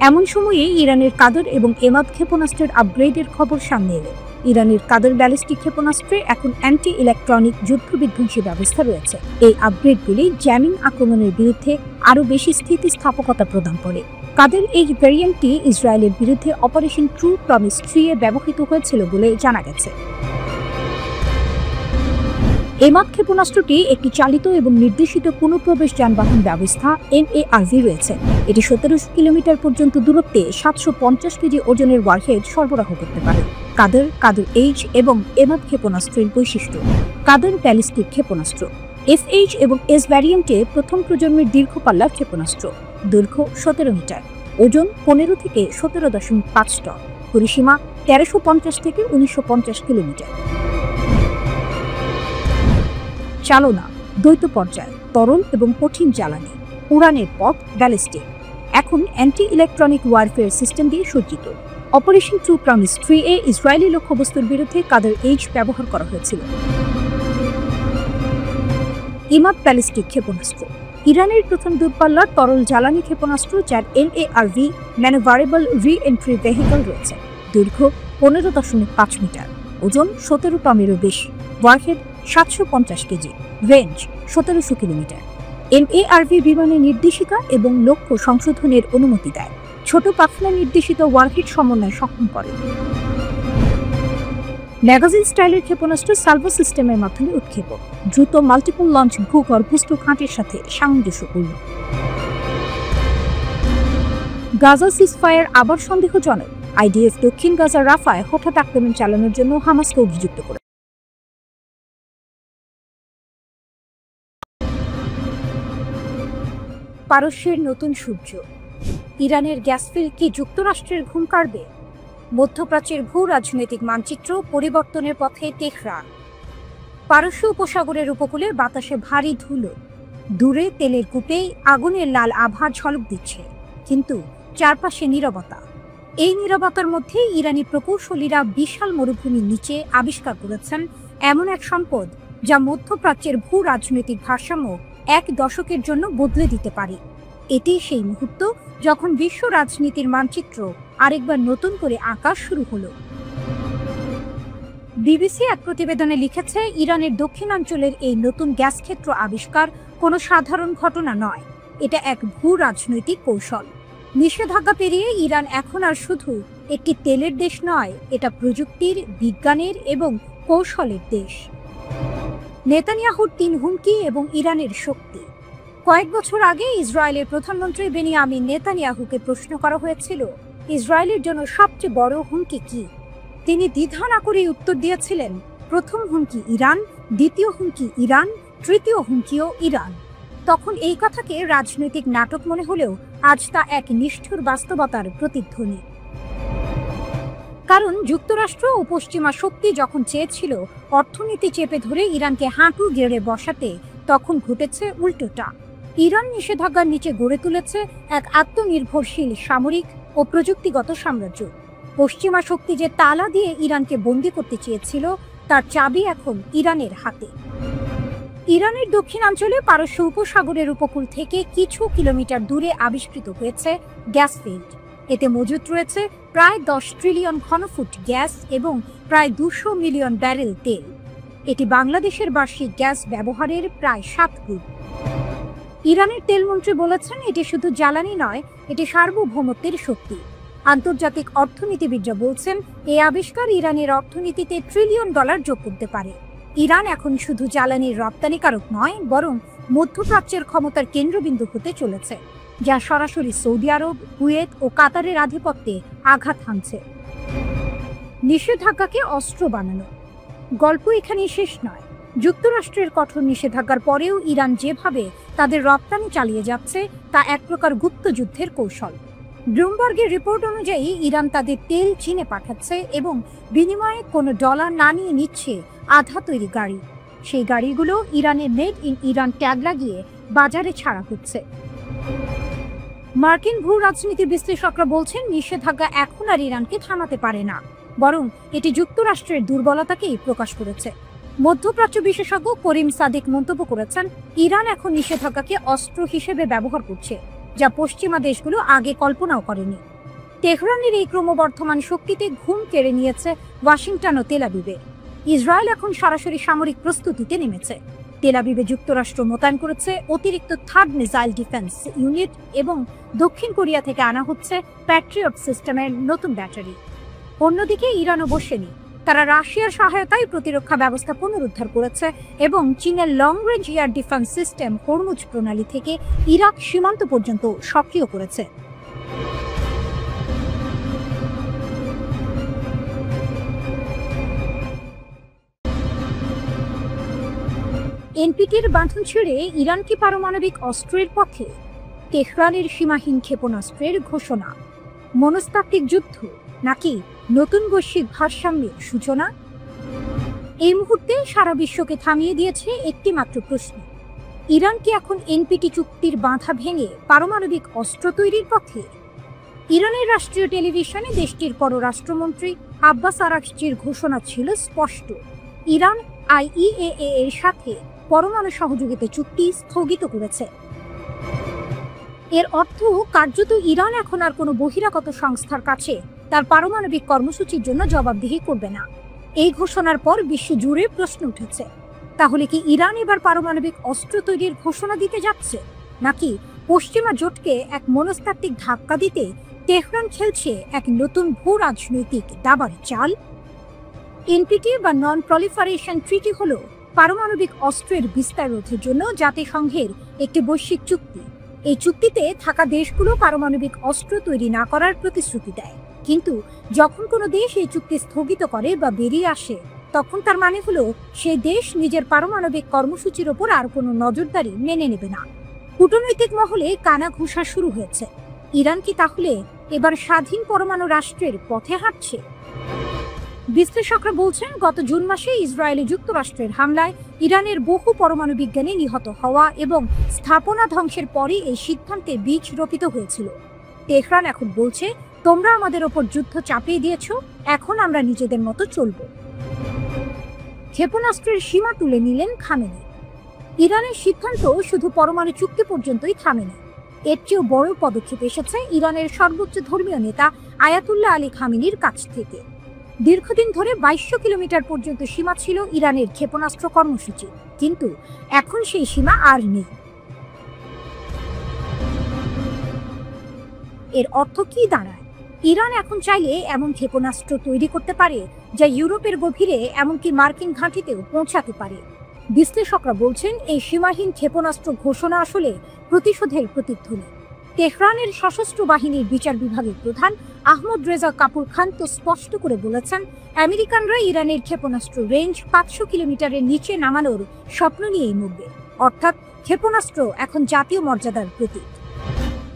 এমন সময়ে ইরানের কাদের এবং এমাদ ক্ষেপণাস্ত্রের আপগ্রেডের খবর সামনে এলো। ইরানের কাদের ব্যালিস্টিক ক্ষেপণাস্ত্রে এখন অ্যান্টি ইলেকট্রনিক যুদ্ধবিধ্বংসী ব্যবস্থা রয়েছে। এই আপগ্রেডগুলি জ্যামিং আক্রমণের বিরুদ্ধে আরও বেশি স্থিতিস্থাপকতা প্রদান করে। কাদের এই ভ্যারিয়েন্টটি ইসরায়েলের বিরুদ্ধে অপারেশন ট্রু প্রমিস 3 এ ব্যবহৃত হয়েছিল বলে জানা গেছে। এমাদ ক্ষেপণাস্ত্রটি একটি চালিত এবং নির্দেশিত পুনঃপ্রবেশ যানবাহন ব্যবস্থা MARV রয়েছে। এটি 1700 কিলোমিটার পর্যন্ত দূরত্বে 750 কেজি ওজনের ওয়ারহেড সরবরাহ করতে পারে। কাদের এইচ এবং এমাদ ক্ষেপণাস্ত্রের বৈশিষ্ট্য। কাদের ব্যালিস্টিক ক্ষেপণাস্ত্র FH এবং S ভ্যারিয়েন্টে প্রথম প্রজন্মের দীর্ঘপাল্লার ক্ষেপণাস্ত্র। দৈর্ঘ্য 17 মিটার, ওজন 15 থেকে 17.5 টন, পরিসীমা 1350 থেকে 1950 কিলোমিটার। চালনা দ্বৈত পর্যায়, তরল এবং কঠিন জ্বালানি। উড়ানের পথ ব্যালিস্টিক। এখন অ্যান্টি ইলেকট্রনিক ওয়ারফেয়ার সিস্টেম দিয়ে সজ্জিত। অপারেশন ট্রু প্রমিস 3 এ ইসরায়েলি লক্ষ্যবস্তুর বিরুদ্ধে কাদের এইচ ব্যবহার করা হয়েছিল। এমাদ ব্যালিস্টিক ক্ষেপণাস্ত্র ইরানের প্রথম দূরপাল্লার তরল জ্বালানি ক্ষেপণাস্ত্র, যার MARV ম্যানুভারেবল রি-এন্ট্রি ভেহিকল রয়েছে। দৈর্ঘ্য 15.5 মিটার, ওজন 17 টনেরও বেশি, warhead 750 KG, range 1700 kilometre. MARV বিমানের নির্দেশিকা এবং লক্ষ্য সংশোধনের অনুমতি দেয়। ছোট পাখনা নির্দেশিত ওয়ারহেড সমন্বয় সক্ষম করে। ম্যাগাজিন স্টাইলের ক্ষেপণাস্ত্র সালভো সিস্টেমের মাধ্যমে উৎক্ষেপণ, দ্রুত মাল্টিপল লঞ্চ ভূগর্ভস্থ ঘাঁটির সাথে সামঞ্জস্যপূর্ণ। গাজা সিজফায়ার আবার সন্দেহজনক। IDF দক্ষিণ গাজার রাফায় হঠাৎ আক্রমণ চালানোর জন্য হামাসকে অভিযুক্ত করে। পারস্যের নতুন সূর্য। ইরানের গ্যাস ফিল্ড কি যুক্তরাষ্ট্রের ঘুম কাড়বে? মধ্যপ্রাচ্যের ভূ রাজনৈতিক মানচিত্র পরিবর্তনের পথে তেহরান। পারস্য উপসাগরের উপকূলে বাতাসে ভারী ধুলো, দূরে তেলের কূপেই আগুনের লাল আভা ঝলক দিচ্ছে, কিন্তু চারপাশে নীরবতা। এই নীরবতার মধ্যে ইরানি প্রকৌশলীরা বিশাল মরুভূমির নিচে আবিষ্কার করেছেন এমন এক সম্পদ যা মধ্যপ্রাচ্যের ভূ রাজনৈতিক ভারসাম্য এক দশকের জন্য বদলে দিতে পারে। এটি সেই মুহূর্ত যখন বিশ্ব রাজনীতির মানচিত্র আরেকবার নতুন করে আঁকা শুরু হলো। বিবিসি এক প্রতিবেদনে লিখেছে, ইরানের দক্ষিণাঞ্চলের এই নতুন গ্যাস ক্ষেত্র আবিষ্কার কোনো সাধারণ ঘটনা নয়, এটা এক ভূ রাজনৈতিক কৌশল। নিষেধাজ্ঞা পেরিয়ে ইরান এখন আর শুধু একটি তেলের দেশ নয়, এটা প্রযুক্তির, বিজ্ঞানের এবং কৌশলের দেশ। নেতানিয়াহুর ৩ হুমকি এবং ইরানের শক্তি। কয়েক বছর আগে ইসরায়েলের প্রধানমন্ত্রী বেনিয়ামিন নেতানিয়াহুকে প্রশ্ন করা হয়েছিল, ইসরায়েলের জন্য সবচেয়ে বড় হুমকি কি? তিনি দ্বিধা না করেই উত্তর দিয়েছিলেন, প্রথম হুমকি ইরান, দ্বিতীয় হুমকি ইরান, তৃতীয় হুমকিও ইরান। তখন এই কথাকে রাজনৈতিক নাটক মনে হলেও আজ তা এক নিষ্ঠুর বাস্তবতার প্রতিধ্বনি। কারণ যুক্তরাষ্ট্র ও পশ্চিমা শক্তি যখন চেয়েছিল অর্থনীতি চেপে ধরে ইরানকে হাঁটু গেড়ে বসাতে, তখন ঘটেছে উল্টোটা। ইরান নিষেধাজ্ঞার নিচে গড়ে তুলেছে এক আত্মনির্ভরশীল সামরিক ও প্রযুক্তিগত সাম্রাজ্য। পশ্চিমা শক্তি যে তালা দিয়ে ইরানকে বন্দী করতে চেয়েছিল, তার চাবি এখন ইরানের হাতে। ইরানের দক্ষিণাঞ্চলে পারস্য উপসাগরের উপকূল থেকে কিছু কিলোমিটার দূরে আবিষ্কৃত হয়েছে গ্যাস ফিল্ড। এতে মজুত রয়েছে প্রায় 10 ট্রিলিয়ন ঘনফুট গ্যাস এবং প্রায় 200 মিলিয়ন ব্যারেল তেল। এটি বাংলাদেশের বার্ষিক গ্যাস ব্যবহারের প্রায় 7 গুণ। ইরানের তেলমন্ত্রী বলেছেন, এটি শুধু জ্বালানি নয়, এটি সার্বভৌমত্বের শক্তি। আন্তর্জাতিক অর্থনীতিবিদরা বলছেন, এই আবিষ্কার ইরানের অর্থনীতিতে $1 ট্রিলিয়ন যোগ করতে পারে। ইরান এখন শুধু জ্বালানির রপ্তানিকারক নয়, বরং মধ্যপ্রাচ্যের ক্ষমতার কেন্দ্রবিন্দু হতে চলেছে, যা সরাসরি সৌদি আরব, কুয়েত ও কাতারের আধিপত্যে আঘাত হানছে। নিষেধাজ্ঞাকে অস্ত্র বানানো। গল্প এখানেই শেষ নয়। যুক্তরাষ্ট্রের কঠোর নিষেধাজ্ঞার পরেও ইরান যেভাবে তাদের রপ্তানি চালিয়ে যাচ্ছে, তা এক প্রকার গুপ্তযুদ্ধের কৌশল। ব্লুমবার্গের রিপোর্ট অনুযায়ী ইরান তাদের তেল চীনে পাঠাচ্ছে এবং বিনিময়ে কোনো ডলার না নিয়ে নিচ্ছে আধা তৈরি গাড়ি। সেই গাড়িগুলো ইরানের মেড ইন ইরান ট্যাগ লাগিয়ে বাজারে ছাড়া হচ্ছে। মার্কিন ভূ রাজনীতি বিশ্লেষকরা বলছেন, নিষেধাজ্ঞা এখন আর ইরানকে থামাতে পারে না, বরং এটি যুক্তরাষ্ট্রের দুর্বলতাকেই প্রকাশ করেছে। মধ্যপ্রাচ্য বিশেষজ্ঞ করিম সাদিক মন্তব্য করেছেন, ইরান এখন নিষেধাজ্ঞাকে অস্ত্র হিসেবে ব্যবহার করছে, যা পশ্চিমা দেশগুলো আগে কল্পনাও করেনি। তেহরানের এই ক্রমবর্ধমান শক্তিতে ঘুম কেড়ে নিয়েছে ওয়াশিংটন ও তেল আবিবে। ইসরায়েল এখন সরাসরি সামরিক প্রস্তুতিতে নেমেছে। তেল আবিবে যুক্তরাষ্ট্র মোতায়েন করেছে অতিরিক্ত থার্ড মিসাইল ডিফেন্স ইউনিট এবং দক্ষিণ কোরিয়া থেকে আনা হচ্ছে প্যাট্রিয়ট সিস্টেমের নতুন ব্যাটারি। অন্যদিকে ইরানও বসেনি। তারা রাশিয়ার সহায়তায় প্রতিরক্ষা ব্যবস্থা পুনরুদ্ধার করেছে এবং চীনের long range air defence system Hormuz প্রণালী থেকে ইরাক সীমান্ত পর্যন্ত সক্রিয় করেছে। এনপিটির বাঁধন ছেড়ে ইরান কি পারমাণবিক অস্ত্রের পথে? তেহরানের সীমাহীন ক্ষেপণাস্ত্রের ঘোষণা। মনস্তাত্ত্বিক যুদ্ধ নাকি নতুন বৈশ্বিক ভারসাম্যের সূচনা? এই মুহূর্তে সারা বিশ্বকে থামিয়ে দিয়েছে একটি মাত্র প্রশ্ন, ইরান কি এখন এনপিটি চুক্তির বাঁধা ভেঙে পারমাণবিক অস্ত্র তৈরির পথে? ইরানের রাষ্ট্রীয় টেলিভিশনে দেশটির পররাষ্ট্রমন্ত্রী আব্বাস আরাকচির ঘোষণা ছিল স্পষ্ট, ইরান IAEA এর সাথে পরমাণু সহযোগিতা চুক্তি স্থগিত করেছে। এর অর্থ কার্যত ইরান এখন আর কোনো বহিরাগত সংস্থার কাছে তার পারমাণবিক কর্মসূচির জন্য জবাবদিহি করবে না। এই ঘোষণার পর বিশ্ব জুড়ে প্রশ্ন উঠেছে, তাহলে কি ইরান এবার পারমাণবিক অস্ত্র তৈরির ঘোষণা দিতে যাচ্ছে, নাকি পশ্চিমা জোটকে এক মনস্তাত্ত্বিক ধাক্কা দিতে তেহরান খেলছে এক নতুন ভূ রাজনৈতিক দাবার চাল? এনপিটি বা নন প্রলিফারেশন ট্রিটি হলো পারমাণবিক অস্ত্রের বিস্তার রোধের জন্য জাতিসংঘের একটি বৈশ্বিক চুক্তি। এই চুক্তিতে থাকা দেশগুলো পারমাণবিক অস্ত্র তৈরি না করার প্রতিশ্রুতি দেয়, কিন্তু যখন কোনো দেশ এই চুক্তি স্থগিত করে বা বেরিয়ে আসে, তখন তার মানে হলো সেই দেশ নিজের পারমাণবিক কর্মসূচির ওপর আর কোনো নজরদারি মেনে নেবে না। কূটনৈতিক মহলে কানাঘুষা শুরু হয়েছে। ইরান কি তাহলে এবার স্বাধীন পরমাণু রাষ্ট্রের পথে হাঁটছে? বিশ্লেষকরা বলছেন, গত জুন মাসে ইসরায়েলে যুক্তরাষ্ট্রের হামলায় ইরানের বহু পরমাণু বিজ্ঞানী নিহত হওয়া এবং স্থাপনা ধ্বংসের পরে এই সিদ্ধান্তে বীজ রোপিত হয়েছিল। তেহরান এখন বলছে, তোমরা আমাদের ওপর যুদ্ধ চাপিয়ে দিয়েছ, এখন আমরা নিজেদের মতো চলব। ক্ষেপণাস্ত্রের সীমা তুলে নিলেন খামেনি। ইরানের সিদ্ধান্ত শুধু পরমাণু চুক্তি পর্যন্তই থামেনি, এর চেয়েও বড় পদক্ষেপ এসেছে ইরানের সর্বোচ্চ ধর্মীয় নেতা আয়াতুল্লাহ আলী খামেনির কাছ থেকে। দীর্ঘদিন ধরে 2200 কিলোমিটার পর্যন্ত সীমা ছিল ইরানের ক্ষেপণাস্ত্র কর্মসূচি, কিন্তু এখন সেই সীমা আর নেই। এর অর্থ কি দাঁড়ায়? ইরান এখন চাইলে এমন ক্ষেপণাস্ত্র তৈরি করতে পারে যা ইউরোপের গভীরে, এমনকি মার্কিন ঘাঁটিতেও পৌঁছাতে পারে। বিশ্লেষকরা বলছেন, এই সীমাহীন ক্ষেপণাস্ত্র ঘোষণা আসলে প্রতিশোধের প্রতিধ্বনি। তেহরানের সশস্ত্র বাহিনীর বিচার বিভাগের প্রধান আহমদ রেজা কাপুর খান তো স্পষ্ট করে বলেছেন, আমেরিকানরা ইরানের ক্ষেপণাস্ত্র রেঞ্জ 500 কিলোমিটারের নিচে নামানোর স্বপ্ন নিয়েই মরবে। অর্থাৎ ক্ষেপণাস্ত্র এখন জাতীয় মর্যাদার প্রতীক।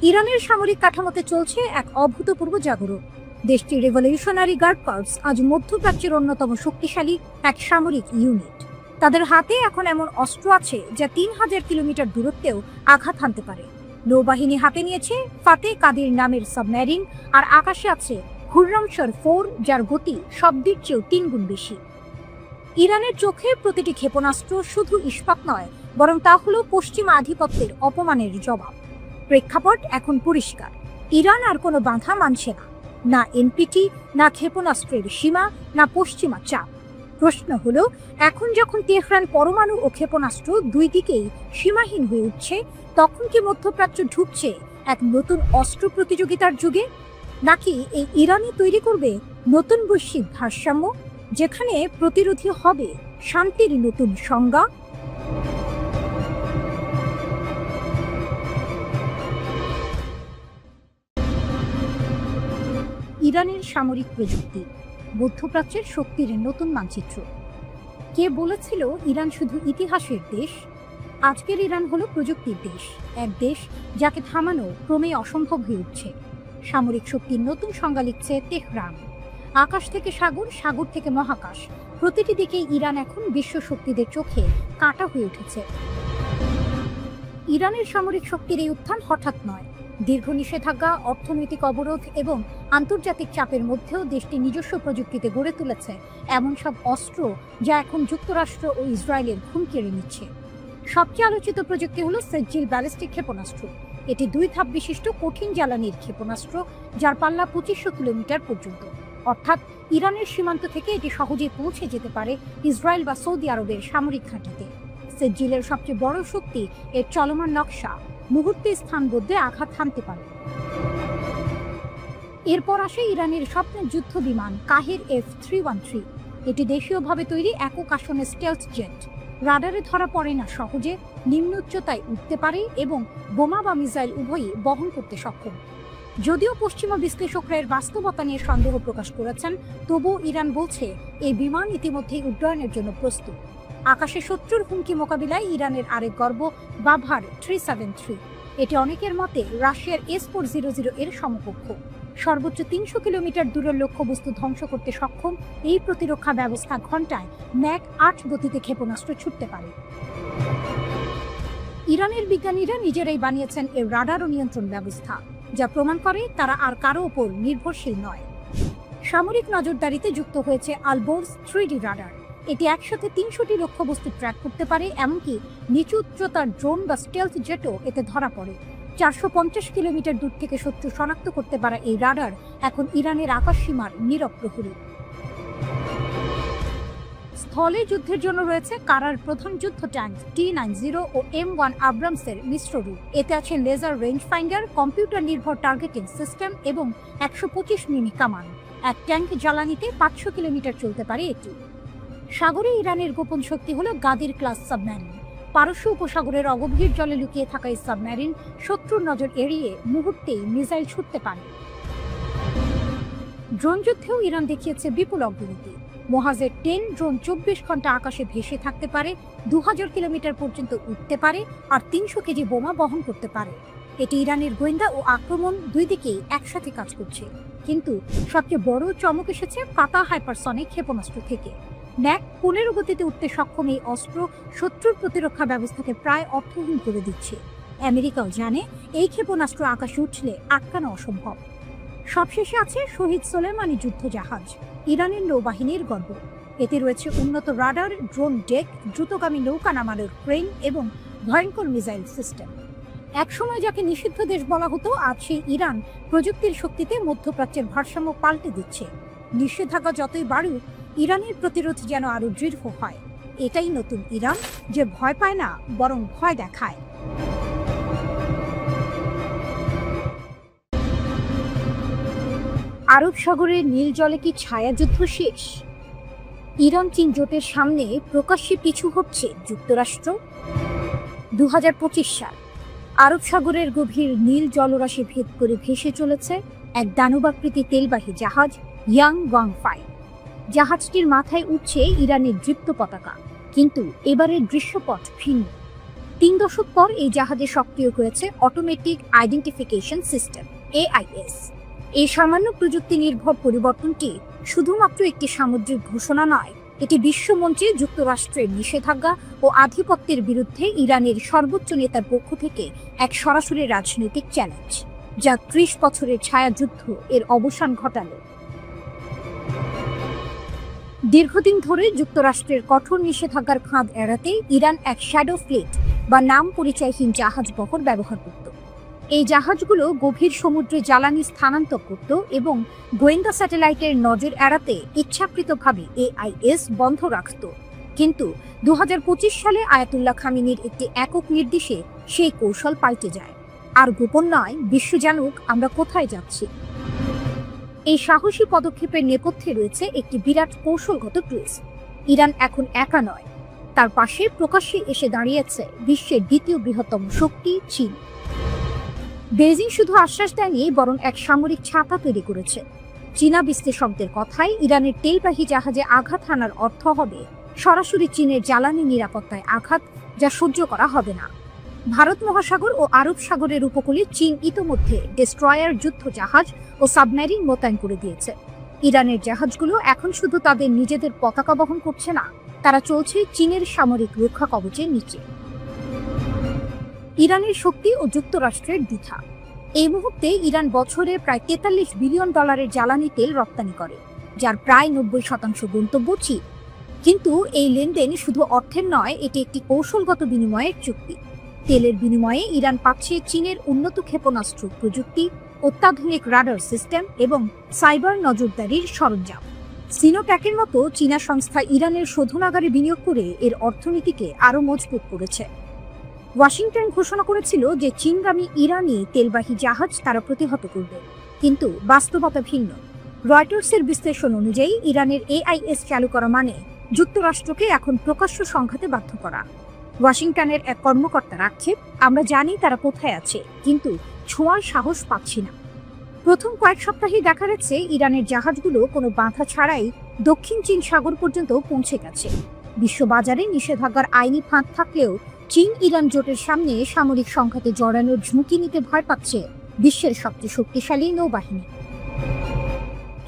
ইরানের সামরিক কাঠামোতে চলছে এক অভূতপূর্ব জাগরণ। দেশটির রেভলিউশনারি গার্ড কর্পস আজ মধ্যপ্রাচ্যের অন্যতম শক্তিশালী এক সামরিক ইউনিট। তাদের হাতে এখন এমন অস্ত্র আছে যা 3000 কিলোমিটার দূরত্বেও আঘাত হানতে পারে। নৌবাহিনী হাতে নিয়েছে ফাতে কাদির নামের সাবমেরিন, আর আকাশে আছে খুররমশর 4, যার গতি শব্দের চেয়েও 3 গুণ বেশি। ইরানের চোখে প্রতিটি ক্ষেপণাস্ত্র শুধু ইস্পাত নয়, বরং তা হলো পশ্চিমা আধিপত্যের অপমানের জবাব। প্রেক্ষাপট এখন পরিষ্কার, ইরান আর কোনো বাধা মানছে না, না এনপিটি, না ক্ষেপণাস্ত্রের সীমা, না পশ্চিমা চাপ। প্রশ্ন হলো, এখন যখন তেহরান পরমাণু ও ক্ষেপণাস্ত্র দুই দিকেই সীমাহীন হয়ে উঠছে, তখন কি মধ্যপ্রাচ্য ঢুকছে এক নতুন অস্ত্র প্রতিযোগিতার যুগে, নাকি এই ইরানই তৈরি করবে নতুন বৈশ্বিক ভারসাম্য, যেখানে প্রতিরোধী হবে শান্তির নতুন সংজ্ঞা? ইরানের সামরিক প্রযুক্তি মধ্যপ্রাচ্যের শক্তির নতুন মানচিত্র। কে বলেছিল ইরান শুধু ইতিহাসের দেশ? আজকের ইরান হলো প্রযুক্তির দেশ, এক দেশ যাকে থামানো ক্রমে অসম্ভব হয়ে উঠছে। সামরিক শক্তির নতুন সংজ্ঞা লিখছে তেহরান। আকাশ থেকে সাগর, সাগর থেকে মহাকাশ, প্রতিটি দিকেই ইরান এখন বিশ্ব শক্তিদের চোখে কাঁটা হয়ে উঠেছে। ইরানের সামরিক শক্তির এই উত্থান হঠাৎ নয়। দীর্ঘ নিষেধাজ্ঞা, অর্থনৈতিক অবরোধ এবং আন্তর্জাতিক চাপের মধ্যেও দেশটি নিজস্ব প্রযুক্তিতে গড়ে তুলেছে এমন সব অস্ত্র যা এখন যুক্তরাষ্ট্র ও ইসরায়েলের ঘুম কেড়ে নিচ্ছে। সবচেয়ে আলোচিত প্রযুক্তি হলো সেজ্জিল ব্যালিস্টিক ক্ষেপণাস্ত্র। এটি 2 ধাপ বিশিষ্ট কঠিন জ্বালানির ক্ষেপণাস্ত্র, যার পাল্লা 2500 কিলোমিটার পর্যন্ত। অর্থাৎ ইরানের সীমান্ত থেকে এটি সহজেই পৌঁছে যেতে পারে ইসরায়েল বা সৌদি আরবের সামরিক ঘাঁটিতে। সেজ্জিলের সবচেয়ে বড় শক্তি এর চলমান নকশা, মুহূর্তে স্থান বদলে আঘাত হানতে পারে। এরপর আসে ইরানের স্বপ্নের যুদ্ধ বিমান কাহের F-313। এটি দেশীয়ভাবে তৈরি একক আসনের স্টেলথ জেট। রাডারে ধরা পড়ে না সহজে, নিম্ন উচ্চতায় উঠতে পারে এবং বোমা বা মিসাইল উভয়ই বহন করতে সক্ষম। যদিও পশ্চিমা বিশ্লেষকরা এর বাস্তবতা নিয়ে সন্দেহ প্রকাশ করেছেন, তবুও ইরান বলছে এই বিমান ইতিমধ্যেই উড্ডয়নের জন্য প্রস্তুত। আকাশে শত্রুর হুমকি মোকাবিলায় ইরানের আরেক গর্ব বাভার 373। এটি অনেকের মতে রাশিয়ার S-400 এর সমকক্ষ। সর্বোচ্চ 300 কিলোমিটার দূরের লক্ষ্যবস্তু ধ্বংস করতে সক্ষম এই প্রতিরক্ষা ব্যবস্থা ঘন্টায় ম্যাক 8 গতিতে ক্ষেপণাস্ত্র ছুটতে পারে। ইরানের বিজ্ঞানীরা নিজেরাই বানিয়েছেন এর রাডার ও নিয়ন্ত্রণ ব্যবস্থা, যা প্রমাণ করে তারা আর কারো ওপর নির্ভরশীল নয়। সামরিক নজরদারিতে যুক্ত হয়েছে আলবোর্স 3D রাডার। এটি একসাথে 300টি লক্ষ্যবস্তু ট্র্যাক করতে পারে, এমনকি নিচু উচ্চতার ড্রোন বা স্টেলথ জেটও এতে ধরা পড়ে। 450 কিলোমিটার দূর থেকে শত্রু শনাক্ত করতে পারা এই রাডার এখন ইরানের আকাশ সীমার নীরব প্রহরী। স্থলে যুদ্ধের জন্য রয়েছে কারার প্রধান যুদ্ধ ট্যাঙ্ক T-90 ও M1 আব্রামসের মিশ্র রূপ। এতে আছে লেজার রেঞ্জ ফাইন্ডার, কম্পিউটার নির্ভর টার্গেটিং সিস্টেম এবং 125 মিমি কামান। এক ট্যাঙ্ক জ্বালানিতে 500 কিলোমিটার চলতে পারে এটি। সাগরে ইরানের গোপন শক্তি হল গাদির ক্লাস সাবমেরিন। পারস্য উপসাগরের অগভীর জলে লুকিয়ে থাকা এই সাবমেরিন শত্রুর নজর এড়িয়ে মুহূর্তেই মিসাইল ছুটতে পারে। ড্রোন যুদ্ধেও ইরান দেখিয়েছে বিপুল অগ্রগতি। মোহাজের 10 ড্রোন 24 ঘন্টা আকাশে ভেসে থাকতে পারে, 2000 কিলোমিটার পর্যন্ত উঠতে পারে আর 300 কেজি বোমা বহন করতে পারে। এটি ইরানের গোয়েন্দা ও আক্রমণ দুই দিকেই একসাথে কাজ করছে। কিন্তু সবচেয়ে বড় চমক এসেছে পাতা হাইপারসনিক ক্ষেপণাস্ত্র থেকে। ম্যাক 15 গতিতে উঠতে সক্ষম এই অস্ত্র শত্রুর প্রতিরক্ষা ব্যবস্থাকে প্রায় অর্থহীন করে দিচ্ছে। আমেরিকাও জানে এই ক্ষেপণাস্ত্র আকাশে উঠলে আটকানো অসম্ভব। সবশেষে আছে শহীদ সোলেমানি যুদ্ধ জাহাজ, ইরানের নৌবাহিনীর গর্ব। এতে রয়েছে উন্নত রাডার, ড্রোন ডেক, দ্রুতগামী নৌকা নামানোর ক্রেন এবং ভয়ঙ্কর মিসাইল সিস্টেম। একসময় যাকে নিষিদ্ধ দেশ বলা হতো, আজ সেই ইরান প্রযুক্তির শক্তিতে মধ্যপ্রাচ্যের ভারসাম্য পাল্টে দিচ্ছে। নিষেধাজ্ঞা যতই বাড়ুক, ইরানের প্রতিরোধ যেন আরো দৃঢ় হয়। এটাই নতুন ইরান, যে ভয় পায় না বরং ভয় দেখায়। আরব সাগরের নীল জলে কি ছায়াযুদ্ধ শেষ? ইরান চীন জোটের সামনে প্রকাশ্যে পিছু হচ্ছে যুক্তরাষ্ট্র। 2025 সাল, আরব সাগরের গভীর নীল জলরাশি ভেদ করে ভেসে চলেছে এক দানবাকৃতি তেলবাহী জাহাজ ইয়াং ওয়াং-5। জাহাজটির মাথায় উঠছে ইরানের দৃপ্ত পতাকা, কিন্তু এবারের দৃশ্যপট ভিন্ন। 3 দশক পর এই জাহাজে সক্রিয় হয়েছে অটোমেটিক আইডেন্টিফিকেশন সিস্টেম AIS। এই সামান্য প্রযুক্তি নির্ভর পরিবর্তনটি শুধুমাত্র একটি সামুদ্রিক ঘোষণা নয়, এটি বিশ্বমঞ্চে যুক্তরাষ্ট্রের নিষেধাজ্ঞা ও আধিপত্যের বিরুদ্ধে ইরানের সর্বোচ্চ নেতার পক্ষ থেকে এক সরাসরি রাজনৈতিক চ্যালেঞ্জ, যা 30 বছরের ছায়াযুদ্ধ এর অবসান ঘটালো। দীর্ঘদিন ধরে যুক্তরাষ্ট্রের কঠোর নিষেধাজ্ঞার ফাঁদ এড়াতে ইরান এক শ্যাডো ফ্লিট বা নাম পরিচয়হীন জাহাজ বহর ব্যবহার করত। এই জাহাজগুলো গভীর সমুদ্রে জ্বালানি স্থানান্তর করত এবং গোয়েন্দা স্যাটেলাইটের নজর এড়াতে ইচ্ছাকৃতভাবে AIS বন্ধ রাখত। কিন্তু 2025 সালে আয়াতুল্লাহ খামেনির একটি একক নির্দেশে সেই কৌশল পাল্টে যায়। আর গোপন নয়, বিশ্ব জানুক আমরা কোথায় যাচ্ছি। এই সাহসী পদক্ষেপের নেপথ্যে রয়েছে একটি বিরাট কৌশলগত টুইস্ট। ইরান এখন একা নয়, তার পাশে প্রকাশ্যে এসে দাঁড়িয়েছে বিশ্বের দ্বিতীয় বৃহত্তম শক্তি চীন। বেজিং শুধু আশ্বাস দেয়নি, বরং এক সামরিক ছাতা তৈরি করেছে। চীনা বিশ্লেষকদের কথায় ইরানের তেলবাহী জাহাজে আঘাত হানার অর্থ হবে সরাসরি চীনের জ্বালানি নিরাপত্তায় আঘাত, যা সহ্য করা হবে না। ভারত মহাসাগর ও আরব সাগরের উপকূলে চীন ইতোমধ্যে ডেস্ট্রয়ার, যুদ্ধ জাহাজ ও সাবমেরিন মোতায়েন করে দিয়েছে। ইরানের জাহাজগুলো এখন শুধু তাদের নিজেদের পতাকা বহন করছে না, তারা চলছে চীনের সামরিক রক্ষা কবচের নিচে। ইরানের শক্তি ও যুক্তরাষ্ট্রের দ্বিধা। এই মুহূর্তে ইরান বছরে প্রায় $43 বিলিয়ন জ্বালানি তেল রপ্তানি করে, যার প্রায় 90% গন্তব্য চীন। কিন্তু এই লেনদেন শুধু অর্থের নয়, এটি একটি কৌশলগত বিনিময়ের চুক্তি। তেলের বিনিময়ে ইরান পাচ্ছে চীনের উন্নত ক্ষেপণাস্ত্র প্রযুক্তি, অত্যাধুনিক রাডার সিস্টেম এবং সাইবার নজরদারির সরঞ্জাম। সিনোট্যাকের মতো চীনা সংস্থা ইরানের শোধনাগারে বিনিয়োগ করে এর অর্থনীতিকে আরও মজবুত করেছে। ওয়াশিংটন ঘোষণা করেছিল যে চীনগামী ইরানি তেলবাহী জাহাজ তারা প্রতিহত করবে, কিন্তু বাস্তবতা ভিন্ন। রয়টার্সের বিশ্লেষণ অনুযায়ী ইরানের AIS চালু করা মানে যুক্তরাষ্ট্রকে এখন প্রকাশ্য সংঘাতে বাধ্য করা। ওয়াশিংটনের এক কর্মকর্তার আক্ষেপ, আমরা জানি তারা কোথায় আছে, কিন্তু ছোঁয়ার সাহস পাচ্ছি না। প্রথম কয়েক সপ্তাহেই দেখা যাচ্ছে ইরানের জাহাজগুলো কোনো বাধা ছাড়াই দক্ষিণ চীন সাগর পর্যন্ত পৌঁছে গেছে। বিশ্ববাজারে নিষেধাজ্ঞার আইনি ফাঁদ থাকলেও চীন ইরান জোটের সামনে সামরিক সংঘাতে জড়ানোর ঝুঁকি নিতে ভয় পাচ্ছে বিশ্বের সবচেয়ে শক্তিশালী নৌবাহিনী।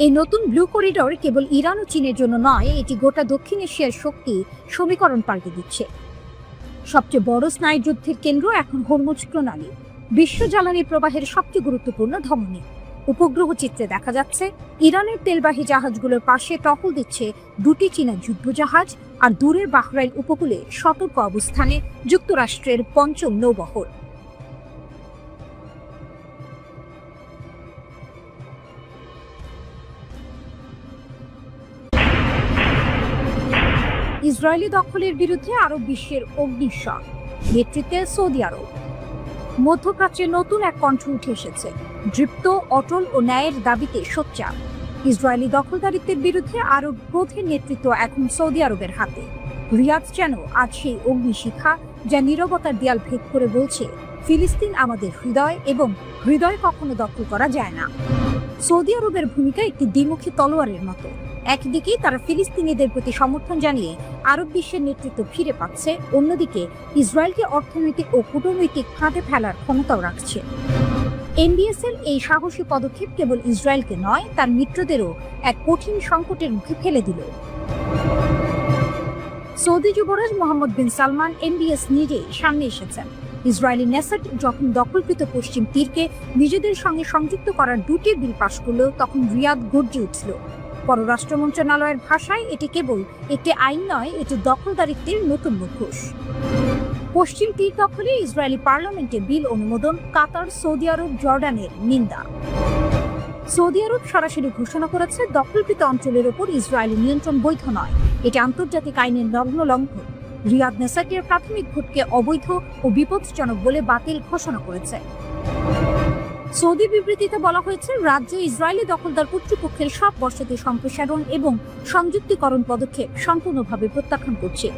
এই নতুন ব্লু করিডর কেবল ইরান ও চীনের জন্য নয়, এটি গোটা দক্ষিণ এশিয়ার শক্তি সমীকরণ পাল্টে দিচ্ছে। সবচেয়ে বড় স্নায়ুযুদ্ধের কেন্দ্র এখন হরমুজ প্রণালী, বিশ্ব জ্বালানি প্রবাহের সবচেয়ে গুরুত্বপূর্ণ ধমনী। উপগ্রহ চিত্রে দেখা যাচ্ছে ইরানের তেলবাহী জাহাজগুলোর পাশে টহল দিচ্ছে 2টি চীনা যুদ্ধজাহাজ, আর দূরের বাহরাইন উপকূলে সতর্ক অবস্থানে যুক্তরাষ্ট্রের 5ম নৌবহর। ইসরায়েলি দখলের বিরুদ্ধে আরব বিশ্বের অগ্নিশর, নেতৃত্বে সৌদি আরব। মধ্যপ্রাচ্যে নতুন এক কণ্ঠ উঠে এসেছে, দৃপ্ত, অটল ও ন্যায়ের দাবিতে সোচ্চার। ইসরায়েলি দখলদারিত্বের বিরুদ্ধে আরব ক্রোধের নেতৃত্ব এখন সৌদি আরবের হাতে। রিয়াদ যেন আজ সেই অগ্নিশিখা, যা নীরবতার দেয়াল ভেদ করে বলছে, ফিলিস্তিন আমাদের হৃদয়, এবং হৃদয় কখনো দখল করা যায় না। সৌদি আরবের ভূমিকা একটি দ্বিমুখী তলোয়ারের মতো। একদিকে তারা ফিলিস্তিনিদের প্রতি সমর্থন জানিয়ে আরব বিশ্বের নেতৃত্ব ফিরে পাচ্ছে, অন্যদিকে ইসরায়েলকে অর্থনৈতিক ও কূটনৈতিক ফাঁদে ফেলার ক্ষমতাও রাখছে। এনবিএসের এই সাহসী পদক্ষেপ কেবল ইসরায়েলকে নয়, তার মিত্রদেরও এক কঠিন সংকটের মুখে ফেলে দিল। সৌদি যুবরাজ মোহাম্মদ বিন সালমান এনবিএস নিজেই সামনে এসেছেন। ইসরায়েলি নেসাট যখন দখলকৃত পশ্চিম তীরকে নিজেদের সঙ্গে সংযুক্ত করার দুটি বিল পাশ করল, তখন রিয়াদ গর্জে উঠল। পররাষ্ট্র মন্ত্রণালয়ের ভাষায় এটি কেবল একটি আইন নয়, এটি দখলদারিত্বের নতুন মুখোশ। পশ্চিম তীর দখলে ইসরায়েলি পার্লামেন্টে বিল অনুমোদন, কাতার, সৌদি আরব, জর্ডানের নিন্দা। সৌদি আরব সরাসরি ঘোষণা করেছে, দখলকৃত অঞ্চলের ওপর ইসরায়েলি নিয়ন্ত্রণ বৈধ নয়, এটি আন্তর্জাতিক আইনের নগ্ন লঙ্ঘন। রিয়াদ নেসাটের প্রাথমিক ভোটকে অবৈধ ও বিপজ্জনক বলে বাতিল ঘোষণা করেছে। সৌদি বিবৃতিতে বলা হয়েছে, রাজ্য ইসরায়েলি দখলদার কর্তৃপক্ষের সব বসতি সম্প্রসারণ এবং সংযুক্তিকরণ পদক্ষেপ সম্পূর্ণভাবে প্রত্যাখ্যান করছে।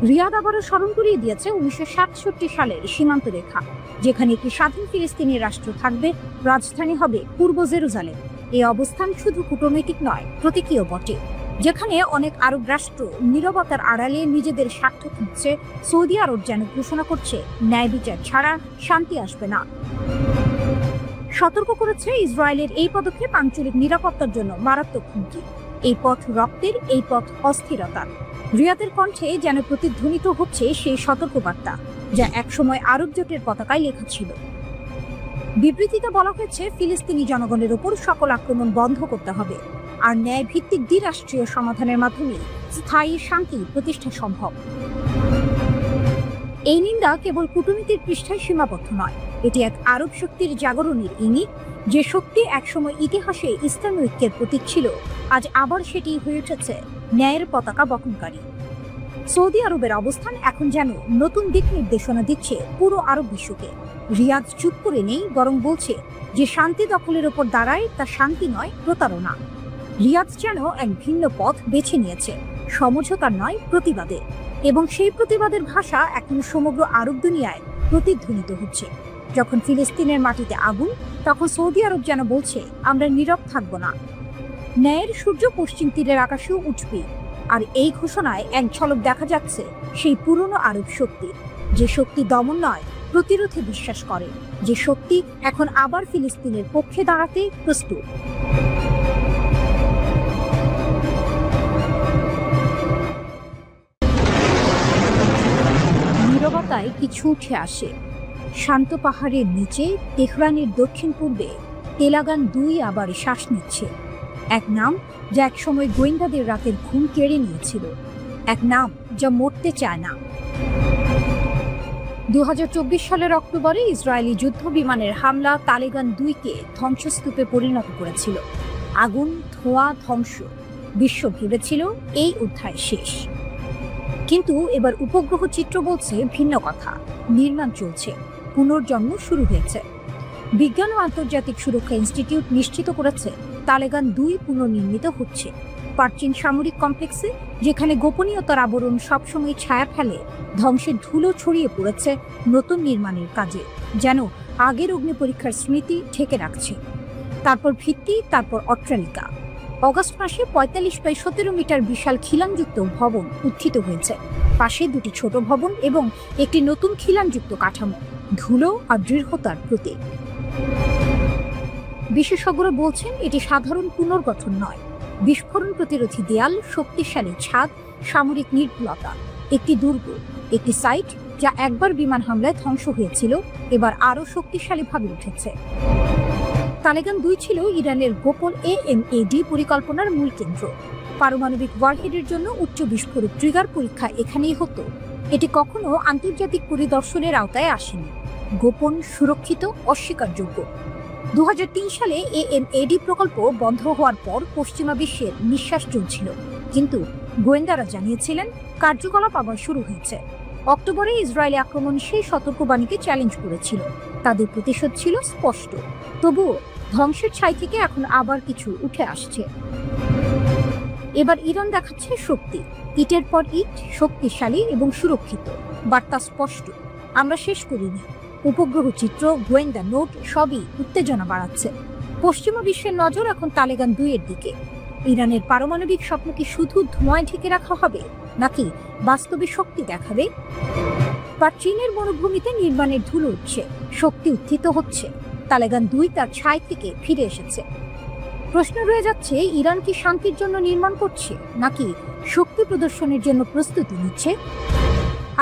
রিয়াদ আবারও স্মরণ করিয়ে দিয়েছে 1967 সালের সীমান্ত রেখা, যেখানে একটি স্বাধীন ফিলিস্তিনি রাষ্ট্র থাকবে, রাজধানী হবে পূর্ব জেরুজালেম। এই অবস্থান শুধু কূটনৈতিক নয়, প্রতীকীয় বটে। যেখানে অনেক আরব রাষ্ট্র নীরবতার আড়ালে নিজেদের স্বার্থ খুঁজছে, সৌদি আরব যেন ঘোষণা করছে, ন্যায় বিচার ছাড়া শান্তি আসবে না। সতর্ক করেছে, ইসরায়েলের এই পদক্ষেপ আঞ্চলিক নিরাপত্তার জন্য মারাত্মক হুমকি। এই পথ রক্তের, এই পথ অস্থিরতার। রিয়াদের কণ্ঠে যেন প্রতিধ্বনিত হচ্ছে সেই সতর্কবার্তা, যা একসময় আরব জোটের পতাকায় লেখা ছিল। বিবৃতিতে বলা হয়েছে, ফিলিস্তিনি জনগণের উপর সকল আক্রমণ বন্ধ করতে হবে, আর ন্যায় ভিত্তিক দ্বিরাষ্ট্রীয় সমাধানের মাধ্যমে স্থায়ী শান্তি প্রতিষ্ঠা সম্ভব। এই নিন্দা কেবল কূটনীতির পৃষ্ঠায় সীমাবদ্ধ নয়, এটি এক আরব শক্তির জাগরণের ইঙ্গিত। যে শক্তি একসময় ইতিহাসে ইসলামী ঐক্যের প্রতীক ছিল, আজ আবার সেটি হয়ে উঠেছে ন্যায়ের পতাকা বহনকারী। সৌদি আরবের অবস্থান এখন যেন নতুন দিক নির্দেশনা দিচ্ছে পুরো আরব বিশ্বকে। রিয়াদ চুপ করে নেই, বরং বলছে, যে শান্তি দখলের ওপর দাঁড়ায় তা শান্তি নয়, প্রতারণা। রিয়াদ যেন এক ভিন্ন পথ বেছে নিয়েছে, সমঝোতার নয়, প্রতিবাদে। এবং সেই প্রতিবাদের ভাষা এখন সমগ্র আরব দুনিয়ায় প্রতিধ্বনিত হচ্ছে। যখন ফিলিস্তিনের মাটিতে আগুন, তখন সৌদি আরব যেন বলছে, আমরা নীরব থাকব না। ন্যায়ের সূর্য পশ্চিম তীরের আকাশেও উঠবে। আর এই ঘোষণায় এক ঝলক দেখা যাচ্ছে সেই পুরনো আরব শক্তি, যে শক্তি দমন নয়, প্রতিরোধে বিশ্বাস করে, যে শক্তি এখন আবার ফিলিস্তিনের পক্ষে দাঁড়াতে প্রস্তুত। নীরবতায় কিছু উঠে আসে। শান্ত পাহাড়ের নিচে তেহরানের দক্ষিণ পূর্বে তেলাগান 2 আবার শ্বাস নিচ্ছে। এক নাম যা একসময় গোয়েন্দাদের রাতের ঘুম কেড়ে নিয়েছিল, এক নাম যা মরতে চায় না। 2024 সালের অক্টোবরে ইসরায়েলি যুদ্ধ বিমানের হামলা তালেগান 2কে ধ্বংসস্তূপে পরিণত করেছিল। আগুন, ধোঁয়া, ধ্বংস। বিশ্ব ভেবেছিল এই অধ্যায় শেষ। কিন্তু এবার উপগ্রহ চিত্র বলছে ভিন্ন কথা। নির্মাণ চলছে, পুনর্জন্ম শুরু হয়েছে। বিজ্ঞান ও আন্তর্জাতিক সুরক্ষা ইনস্টিটিউট নিশ্চিত করেছে, তালেগান 2 পুনর্নির্মিত হচ্ছে। প্রাচীন সামরিক কমপ্লেক্সে, যেখানে গোপনীয়তার আবরণ সবসময় ছায়া ফেলে, ধ্বংসের ধুলো ছড়িয়ে পড়েছে নতুন নির্মাণের কাজে, যেন আগের অগ্নি পরীক্ষার স্মৃতি ঢেকে রাখছে। তারপর ভিত্তি, তারপর অট্টালিকা। অগস্ট মাসে 45x17 মিটার বিশাল খিলানযুক্ত ভবন উত্থিত হয়েছে। পাশে 2টি ছোট ভবন এবং একটি নতুন খিলানযুক্ত কাঠামো, ধুলো আর দৃঢ়তার প্রতীক। বিশেষজ্ঞরা বলছেন, এটি সাধারণ পুনর্গঠন নয়, বিস্ফোরণ প্রতিরোধী দেয়াল, শক্তিশালী ছাদ, সামরিক নির্ভুলতা। একটি দুর্গ, একটি সাইট যা একবার বিমান হামলায় ধ্বংস হয়েছিল, এবার আরও শক্তিশালীভাবে উঠেছে। তালেগান 2 ছিল ইরানের গোপন AMAD পরিকল্পনার মূল কেন্দ্র। পারমাণবিক ওয়ারহেডের জন্য উচ্চ বিস্ফোরক ট্রিগার পরীক্ষা এখানেই হতো। এটি কখনো আন্তর্জাতিক পরিদর্শনের আওতায় আসেনি, গোপন, সুরক্ষিত, অস্বীকারযোগ্য। 2003 সালে AMAD প্রকল্প বন্ধ হওয়ার পর পশ্চিমা বিশ্বের নিঃশ্বাস চলছিল। কিন্তু গোয়েন্দারা জানিয়েছিলেন কার্যকলাপ আবার শুরু হয়েছে। অক্টোবরে ইসরায়েলি আক্রমণ সেই সতর্কবাণীকে চ্যালেঞ্জ করেছিল। তাদের প্রতিশোধ ছিল স্পষ্ট, তবুও ধ্বংসের ছাই থেকে এখন আবার কিছু উঠে আসছে। এবার ইরান দেখাচ্ছে শক্তি, ইটের পর ইট, শক্তিশালী এবং সুরক্ষিত। বার্তা স্পষ্ট, আমরা শেষ করিনি। উপগ্রহ চিত্র, গোয়েন্দা নোট সবই উত্তেজনা বাড়াচ্ছে। পশ্চিমা বিশ্বের নজর এখন তালেবান 2 এর দিকে। ইরানের পারমাণবিক স্বপ্ন কি শুধু ধোঁয়ায় ঢেকে রাখা হবে, নাকি বাস্তবে শক্তি দেখাবে? বা চীনের মরুভূমিতে নির্মাণের ধুলো উঠছে, শক্তি উত্থিত হচ্ছে, তালেবান 2 তার ছাই থেকে ফিরে এসেছে। প্রশ্ন রয়ে যাচ্ছে, ইরান কি শান্তির জন্য নির্মাণ করছে, নাকি শক্তি প্রদর্শনের জন্য প্রস্তুতি নিচ্ছে?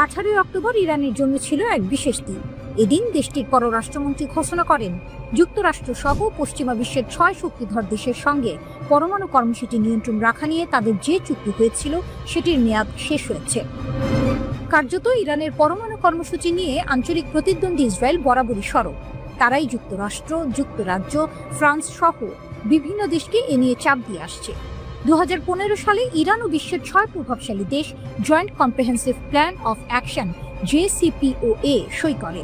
18 অক্টোবর ইরানের জন্য ছিল এক বিশেষ দিন। এদিন দেশটির পররাষ্ট্রমন্ত্রী ঘোষণা করেন, যুক্তরাষ্ট্র সহ পশ্চিমা বিশ্বের 6 শক্তিধর দেশের সঙ্গে পরমাণু কর্মসূচি নিয়ন্ত্রণ রাখা নিয়ে তাদের যে চুক্তি হয়েছিল সেটির মেয়াদ শেষ হয়েছে। কার্যত ইরানের পরমাণু কর্মসূচি নিয়ে আঞ্চলিক প্রতিদ্বন্দ্বী ইসরায়েল বরাবরই সরব। তারাই যুক্তরাষ্ট্র, যুক্তরাজ্য, ফ্রান্স সহ বিভিন্ন দেশকে এ নিয়ে চাপ দিয়ে আসছে। 2015 সালে ইরান ও বিশ্বের 6 প্রভাবশালী দেশ joint comprehensive plan of action JCPOA সই করে।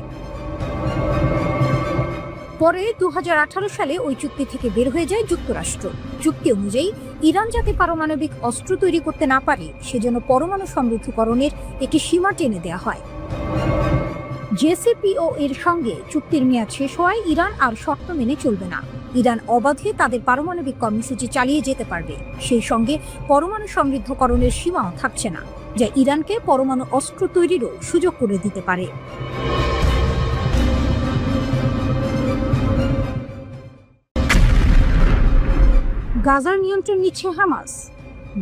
পরে 2018 সালে ওই চুক্তি থেকে বের হয়ে যায় যুক্তরাষ্ট্র। চুক্তি অনুযায়ী ইরান যাতে পারমাণবিক অস্ত্র তৈরি করতে না পারে সেজন্য পরমাণু সমৃদ্ধকরণের একটি সীমা টেনে দেওয়া হয়। JCPOA এর সঙ্গে চুক্তির মেয়াদ শেষ হওয়ায় ইরান আর শর্ত মেনে চলবে না। ইরান অবাধে তাদের পারমাণবিক কর্মসূচি চালিয়ে যেতে পারবে। সেই সঙ্গে পরমাণু সমৃদ্ধকরণের সীমাও থাকছে না, যা ইরানকে পরমাণু অস্ত্র তৈরিরও সুযোগ করে দিতে পারে। গাজার নিয়ন্ত্রণ নিচ্ছে হামাস।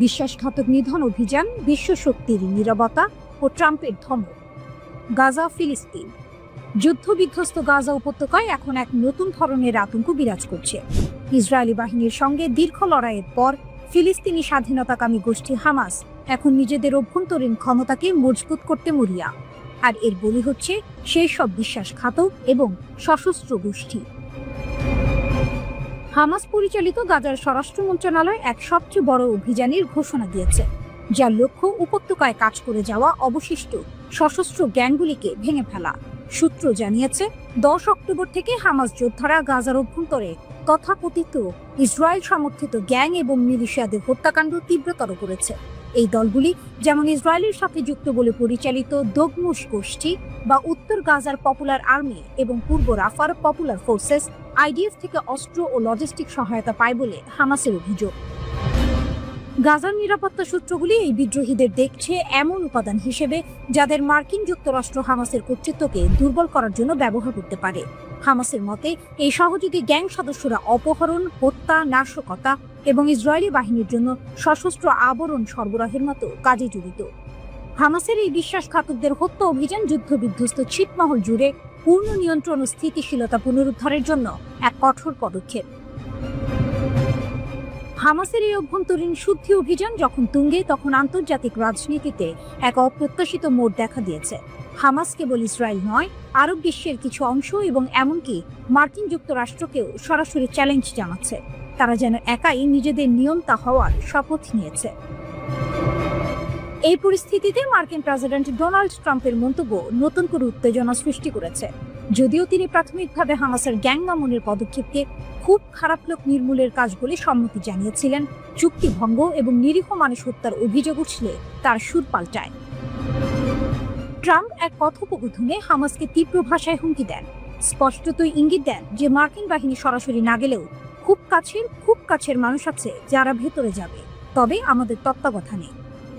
বিশ্বাসঘাতক নিধন অভিযান, বিশ্ব শক্তির নীরবতা ও ট্রাম্পের ধমক। গাজা, ফিলিস্তিন। যুদ্ধবিধ্বস্ত গাজা উপত্যকায় এখন এক নতুন ধরনের আতঙ্ক বিরাজ করছে। ইসরায়েলি বাহিনীর সঙ্গে দীর্ঘ লড়াইয়ের পর ফিলিস্তিনি স্বাধীনতাকামী গোষ্ঠী হামাস এখন নিজেদের অভ্যন্তরীণ ক্ষমতাকে মজবুত করতে মরিয়া। আর এর বলি হচ্ছে সেই সব বিশ্বাসঘাতক এবং সশস্ত্র গোষ্ঠী। হামাস পরিচালিত গাজার স্বরাষ্ট্র মন্ত্রণালয় এক সবচেয়ে বড় অভিযানের ঘোষণা দিয়েছে, যার লক্ষ্য উপত্যকায় কাজ করে যাওয়া অবশিষ্ট সশস্ত্র গ্যাংগুলিকে ভেঙে ফেলা। সূত্র জানিয়েছে, 10 অক্টোবর থেকে হামাস যোদ্ধারা গাজার অভ্যন্তরে তথাকথিত ইসরায়েল সমর্থিত গ্যাং এবং মিলিশিয়াদের হত্যাকাণ্ড তীব্রতর করেছে। এই দলগুলি যেমন ইসরায়েলের সাথে যুক্ত বলে পরিচালিত দগমুশ গোষ্ঠী বা উত্তর গাজার পপুলার আর্মি এবং পূর্ব রাফার পপুলার ফোর্সেস IDF থেকে অস্ত্র ও লজিস্টিক সহায়তা পায় বলে হামাসের অভিযোগ। গাজার নিরাপত্তা সূত্রগুলি এই বিদ্রোহীদের দেখছে এমন উপাদান হিসেবে যাদের মার্কিন যুক্তরাষ্ট্র হামাসের কর্তৃত্বকে দুর্বল করার জন্য ব্যবহার করতে পারে। হামাসের মতে এই সহযোগী গ্যাং সদস্যরা অপহরণ, হত্যা, নাশকতা এবং ইসরায়েলি বাহিনীর জন্য সশস্ত্র আবরণ সরবরাহের মতো কাজে জড়িত। হামাসের এই বিশ্বাসঘাতকদের হত্যা অভিযান যুদ্ধবিধ্বস্ত ছিটমহল জুড়ে পূর্ণ নিয়ন্ত্রণ ও স্থিতিশীলতা পুনরুদ্ধারের জন্য এক কঠোর পদক্ষেপ। হামাসের এই অভ্যন্তরীণ শুদ্ধি অভিযান যখন তুঙ্গে, তখন আন্তর্জাতিক রাজনীতিতে এক অপ্রত্যাশিত মোড় দেখা দিয়েছে। হামাস কেবল ইসরায়েল নয়, আরব বিশ্বের কিছু অংশ এবং এমনকি মার্কিন যুক্তরাষ্ট্রকেও সরাসরি চ্যালেঞ্জ জানাচ্ছে। তারা যেন একাই নিজেদের নিয়ন্তা হওয়ার শপথ নিয়েছে। এই পরিস্থিতিতে মার্কিন প্রেসিডেন্ট ডোনাল্ড ট্রাম্পের মন্তব্য নতুন করে উত্তেজনা সৃষ্টি করেছে। যদিও তিনি প্রাথমিকভাবে হামাসের গ্যাং দমনের পদক্ষেপকে খুব খারাপ লোক নির্মূলের কাজ বলে সম্মতি জানিয়েছিলেন, চুক্তি ভঙ্গ এবং নিরীহ মানুষ হত্যার অভিযোগ উঠলে তার সুর পাল্টায়। ট্রাম্প এক কথোপকথনে হামাসকে তীব্র ভাষায় হুমকি দেন, স্পষ্টতই ইঙ্গিত দেন যে মার্কিন বাহিনী সরাসরি না গেলেও খুব কাছের মানুষ আছে যারা ভেতরে যাবে, তবে আমাদের তত্ত্বাবধানে।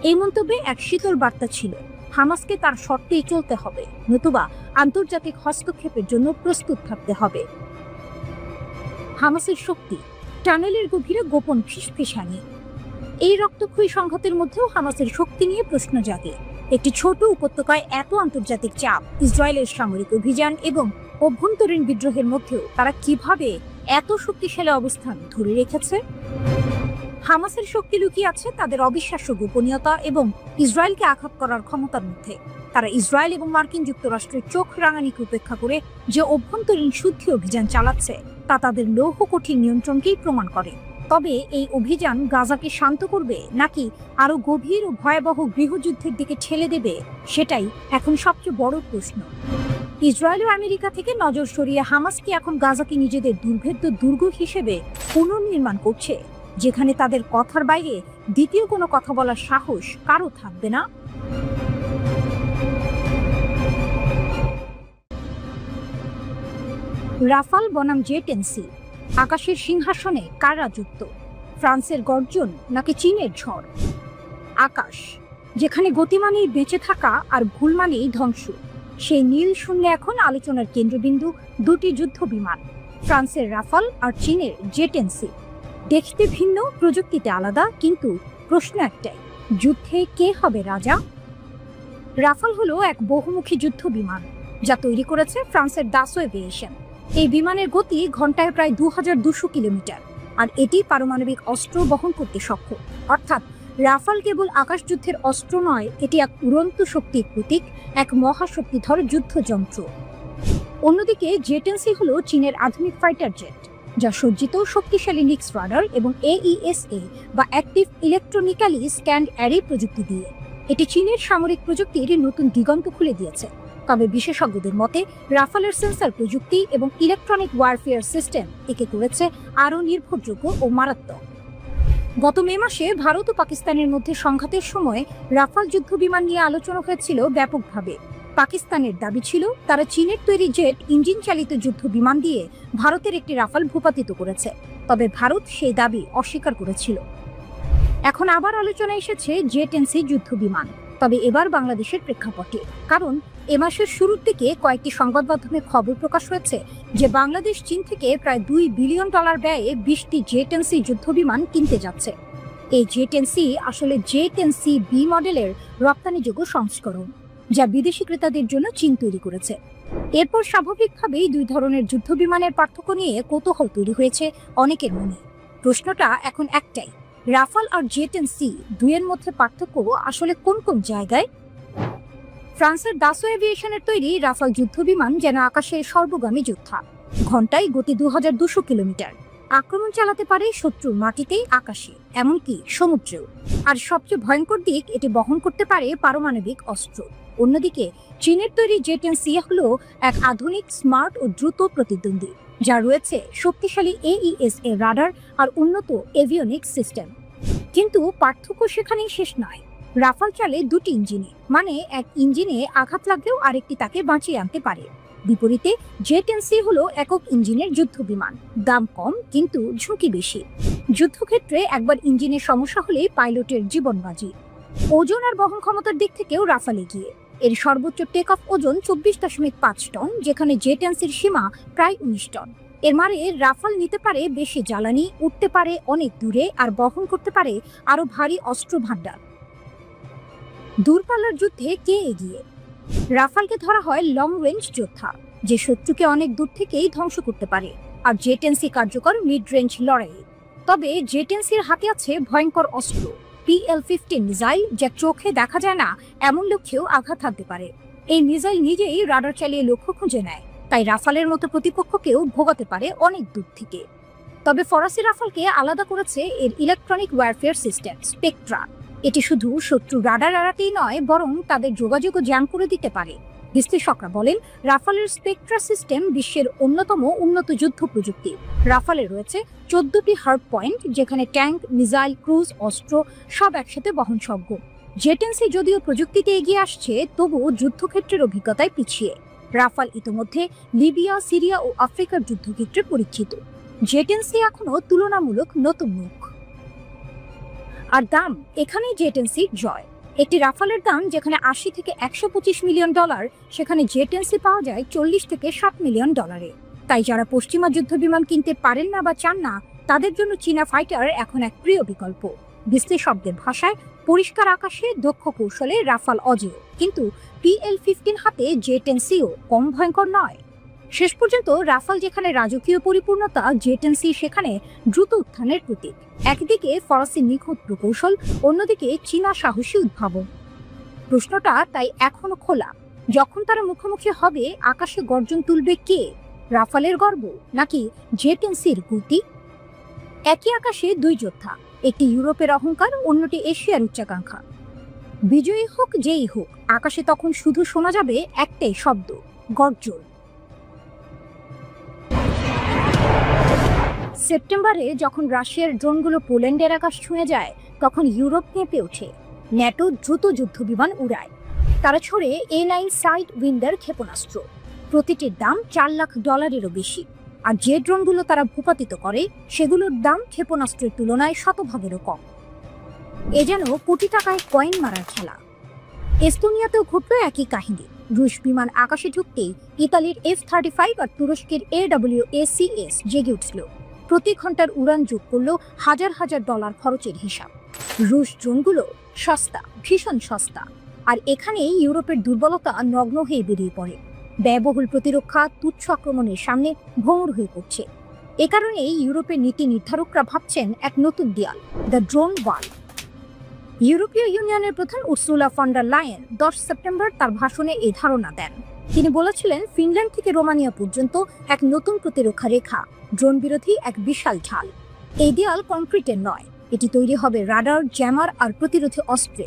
এই মন্তব্যে এক শীতল বার্তা ছিল, হামাসকে তার শর্তেই চলতে হবে, নতুবা আন্তর্জাতিক হস্তক্ষেপের জন্য প্রস্তুত থাকতে হবে। হামাসের শক্তি, টানেলের গভীরে গোপন ফিসফিসানি। এই রক্তক্ষয়ী সংঘাতের মধ্যেও হামাসের শক্তি নিয়ে প্রশ্ন জাগে। একটি ছোট উপত্যকায় এত আন্তর্জাতিক চাপ, ইসরায়েলের সামরিক অভিযান এবং অভ্যন্তরীণ বিদ্রোহের মধ্যেও তারা কিভাবে এত শক্তিশালী অবস্থান ধরে রেখেছে? হামাসের শক্তি লুকিয়ে আছে তাদের অবিশ্বাস্য গোপনীয়তা এবং ইসরায়েলকে আঘাত করার ক্ষমতার মধ্যে। তারা ইসরায়েল এবং মার্কিন যুক্তরাষ্ট্রের চোখ রাঙানিকে উপেক্ষা করে যে অভ্যন্তরীণ শুদ্ধি অভিযান চালাচ্ছে তা তাদের লৌহ কঠিন নিয়ন্ত্রণকেই প্রমাণ করে। তবে এই অভিযান গাজাকে শান্ত করবে নাকি আরো গভীর ও ভয়াবহ গৃহযুদ্ধের দিকে ঠেলে দেবে, সেটাই এখন সবচেয়ে বড় প্রশ্ন। ইসরায়েল ও আমেরিকা থেকে নজর সরিয়ে হামাস কি এখন গাজাকে নিজেদের দুর্ভেদ্য দুর্গ হিসেবে পুনর্নির্মাণ করছে, যেখানে তাদের কথার বাইরে দ্বিতীয় কোনো কথা বলার সাহস কারো থাকবে না? রাফাল বনাম জেট-এনসি, আকাশের সিংহাসনে কার রাজত্ব? ফ্রান্সের গর্জন নাকি চীনের ঝড়? আকাশ, যেখানে গতি মানেই বেঁচে থাকা আর ভুল মানেই ধ্বংস, সেই নীল শূন্যে এখন আলোচনার কেন্দ্রবিন্দু দুটি যুদ্ধ বিমান, ফ্রান্সের রাফাল আর চীনের জেট-এনসি। দেখতে ভিন্ন, প্রযুক্তিতে আলাদা, কিন্তু প্রশ্ন একটাই, যুদ্ধে কে হবে রাজা? রাফাল হলো এক বহুমুখী যুদ্ধ বিমান যা তৈরি করেছে ফ্রান্সের দাসো এভিয়েশন। এই বিমানের গতি ঘন্টায় প্রায় 2200 কিলোমিটার, আর এটি পারমাণবিক অস্ত্র বহন করতে সক্ষম। অর্থাৎ রাফাল কেবল আকাশযুদ্ধের অস্ত্র নয়, এটি এক উড়ন্ত শক্তির প্রতীক, এক মহাশক্তিধর যুদ্ধযন্ত্র। অন্যদিকে জেট-এনসি হলো চীনের আধুনিক ফাইটার জেট, যা সজ্জিত শক্তিশালী নিক্স রাডার এবং AESA বা অ্যাক্টিভ ইলেকট্রনিক্যালি স্ক্যান্ড অ্যারে প্রযুক্তি দিয়ে। এটি চীনের সামরিক প্রযুক্তির নতুন দিগন্ত খুলে দিয়েছে। তবে বিশেষজ্ঞদের মতে রাফালের সেন্সর প্রযুক্তি এবং ইলেকট্রনিক ওয়ারফেয়ার সিস্টেম একে করেছে আরও নির্ভরযোগ্য ও মারাত্মক। গত মে মাসে ভারত ও পাকিস্তানের মধ্যে সংঘাতের সময় রাফাল যুদ্ধ বিমান নিয়ে আলোচনা হয়েছিল ব্যাপকভাবে। পাকিস্তানের দাবি ছিল তারা চীনের তৈরি জেট ইঞ্জিন চালিত যুদ্ধ বিমান দিয়ে ভারতের একটি রাফাল ভূপাতিত করেছে, তবে ভারত সেই দাবি অস্বীকার করেছিল। এখন আবার আলোচনা এসেছে জেট-এনসি যুদ্ধ বিমান, তবে এবার বাংলাদেশের প্রেক্ষাপটে। কারণ এ মাসের শুরুর দিকে কয়েকটি সংবাদ মাধ্যমে খবর প্রকাশ হয়েছে যে বাংলাদেশ চীন থেকে প্রায় $2 বিলিয়ন ব্যয়ে 20টি জেট-এনসি যুদ্ধ বিমান কিনতে যাচ্ছে। এই জেট-এনসি আসলে জেট-এনসি বি মডেলের রপ্তানিযোগ্য সংস্করণ, যা বিদেশি ক্রেতাদের জন্য চীন তৈরি করেছে। এরপর স্বাভাবিকভাবেই দুই ধরনের যুদ্ধ বিমানের পার্থক্য নিয়ে কৌতূহল তৈরি হয়েছে অনেকের মনে। প্রশ্নটা এখন একটাই, রাফাল আর জেট-এনসি দুইয়ের মধ্যে পার্থক্য আসলে কোন কোন জায়গায়? ফ্রান্সের দাসো এভিয়েশনের তৈরি রাফাল যুদ্ধ বিমান যেন আকাশের সর্বগামী যোদ্ধা। ঘন্টায় গতি 2200 কিলোমিটার, আক্রমণ চালাতে পারে শত্রুর মাটিতেই, আকাশে, এমনকি সমুদ্রেও। আর সবচেয়ে ভয়ঙ্কর দিক, এটি বহন করতে পারে পারমাণবিক অস্ত্র। অন্যদিকে চীনের তৈরি জেট-এনসি হলো এক আধুনিক, স্মার্ট ও দ্রুত প্রতিদ্বন্দ্বী, যা রয়েছে শক্তিশালী AESA রাডার আর উন্নত এভিওনিক্স সিস্টেম। কিন্তু পার্থক্য সেখানেই শেষ নয়। রাফাল চলে দুটি ইঞ্জিনে, মানে এক ইঞ্জিনে আঘাত লাগলেও আরেকটি তাকে বাঁচিয়ে আনতে পারে। বিপরীতে জেট-এনসি হলো একক ইঞ্জিনের যুদ্ধ বিমান, দাম কম কিন্তু ঝুঁকি বেশি। যুদ্ধক্ষেত্রে একবার ইঞ্জিনের সমস্যা হলে পাইলটের জীবন বাজি। ওজন আর বহন ক্ষমতার দিক থেকেও রাফাল এগিয়ে। এর সর্বোচ্চ টেক অফ ওজন 24.5 টন, যেখানে জেট-এনসির সীমা প্রায় 19 টন। এর মানে রাফাল নিতে পারে বেশি জ্বালানি, উঠতে পারে অনেক দূরে, আর বহন করতে পারে আরো ভারী অস্ত্র ভাণ্ডার। দূরপাল্লার যুদ্ধে কে এগিয়ে? রাফালকে ধরা হয় লং রেঞ্জ যোদ্ধা, যে শত্রুকে অনেক দূর থেকেই ধ্বংস করতে পারে, আর জেট-এনসি কার্যকর মিড রেঞ্জ লড়াই। তবে জেট-এনসির হাতে আছে ভয়ঙ্কর অস্ত্র, PL-15 মিসাইল, যা চোখে দেখা যায় না এমন লক্ষ্যেও আঘাত হানতে পারে। এই মিসাইল নিজেই রাডার চালিয়ে লক্ষ্য খুঁজে নেয়, তাই রাফালের মতো প্রতিপক্ষকেও ভোগাতে পারে অনেক দূর থেকে। তবে ফরাসি রাফালকে আলাদা করেছে এর ইলেকট্রনিক ওয়ারফেয়ার সিস্টেম স্পেকট্রা। এটি শুধু শত্রু রাডার এড়াতেই নয়, বরং তাদের যোগাযোগও জ্যাম করে দিতে পারে। বিশ্লেষকরা বলেন রাফালের স্পেকট্রা সিস্টেম বিশ্বের অন্যতম উন্নত যুদ্ধ প্রযুক্তি। রাফালে রয়েছে 14টি হার্ড পয়েন্ট, যেখানে ট্যাঙ্ক, মিসাইল, ক্রুজ অস্ত্র সব একসাথে বহনযোগ্য। জেট-এনসি যদিও প্রযুক্তিতে এগিয়ে আসছে, তবুও যুদ্ধক্ষেত্রের অভিজ্ঞতায় পিছিয়ে। রাফাল ইতোমধ্যে লিবিয়া, সিরিয়া ও আফ্রিকার যুদ্ধক্ষেত্রে পরিচিত। জেট-এনসি এখনো তুলনামূলক নতুন মুখ। আর দাম, এখানেই জেট-এনসির জয়। একটি রাফালের দাম যেখানে $80 থেকে $125 মিলিয়ন, সেখানে জেট-এনসি পাওয়া যায় $40 থেকে $60 মিলিয়ন। তাই যারা পশ্চিমা যুদ্ধ বিমান কিনতে পারেন না বা চান না, তাদের জন্য চীনা ফাইটার এখন এক প্রিয় বিকল্প। বিশ্লেষকদের ভাষায়, পরিষ্কার আকাশে দক্ষ কৌশলে রাফাল অজেয়, কিন্তু PL-15 হাতে জেট-এনসিও কম ভয়ঙ্কর নয়। শেষ পর্যন্ত রাফাল যেখানে রাজকীয় পরিপূর্ণতা, জেট-এনসি সেখানে দ্রুত উত্থানের প্রতীক। একদিকে ফরাসি নিখুঁত প্রকৌশল, অন্যদিকে চীনা সাহসী উদ্ভাবন। প্রশ্নটা তাই এখনো খোলা, যখন তারা মুখোমুখি হবে আকাশে গর্জন তুলবে কে? রাফালের গর্ব নাকি জেট-এনসির গতি? একই আকাশে দুই যোদ্ধা, একটি ইউরোপের অহংকার, অন্যটি এশিয়ার উচ্চাকাঙ্ক্ষা। বিজয়ী হোক যেই হোক, আকাশে তখন শুধু শোনা যাবে একটাই শব্দ, গর্জন। সেপ্টেম্বরে যখন রাশিয়ার ড্রোনগুলো পোল্যান্ডের আকাশ ছুঁয়ে যায়, তখন ইউরোপ কেঁপে ওঠে। ন্যাটো দ্রুত যুদ্ধবিমান উড়ায়। তারা ছড়ে A9 সাইড উইন্ডার ক্ষেপণাস্ত্র। প্রতিটির দাম $4 লাখ বেশি। আর যে ড্রোনগুলো তারা ভূপাতিত করে, সেগুলোর দাম ক্ষেপণাস্ত্রের তুলনায় শতভাগেরও কম। এ যেন কোটি টাকায় কয়েন মারার খেলা। এস্তোনিয়াতেও ঘটল একই কাহিনী। রুশ বিমান আকাশে ঢুকতেই ইতালির F-35 আর তুরস্কের AWACS জেগে উঠল। প্রতি ঘন্টার উড়ান যোগ করল হাজার হাজার ডলার খরচের হিসাব। রুশ ড্রোনগুলো সস্তা, ভীষণ সস্তা। আর এখানেই ইউরোপের দুর্বলতা নগ্ন হয়ে বেরিয়ে পড়ে। ব্যয়বহুল প্রতিরক্ষা তুচ্ছ আক্রমণের সামনে ভঙ্গুর হয়ে পড়ছে। এ কারণেই ইউরোপের নীতি নির্ধারকরা ভাবছেন এক নতুন দেয়াল, দ্য ড্রোন ওয়াল। ইউরোপীয় ইউনিয়নের প্রধান Ursula von der Leyen 10 September তার ভাষণে এই ধারণা দেন। তিনি বলেছিলেন, ফিনল্যান্ড থেকে রোমানিয়া পর্যন্ত এক নতুন প্রতিরক্ষা রেখা, ড্রোন বিরোধী এক বিশাল ঢাল। এই দেয়াল কংক্রিটের নয়, এটি তৈরি হবে রাডার, জ্যামার আর প্রতিরোধী অস্ত্রে।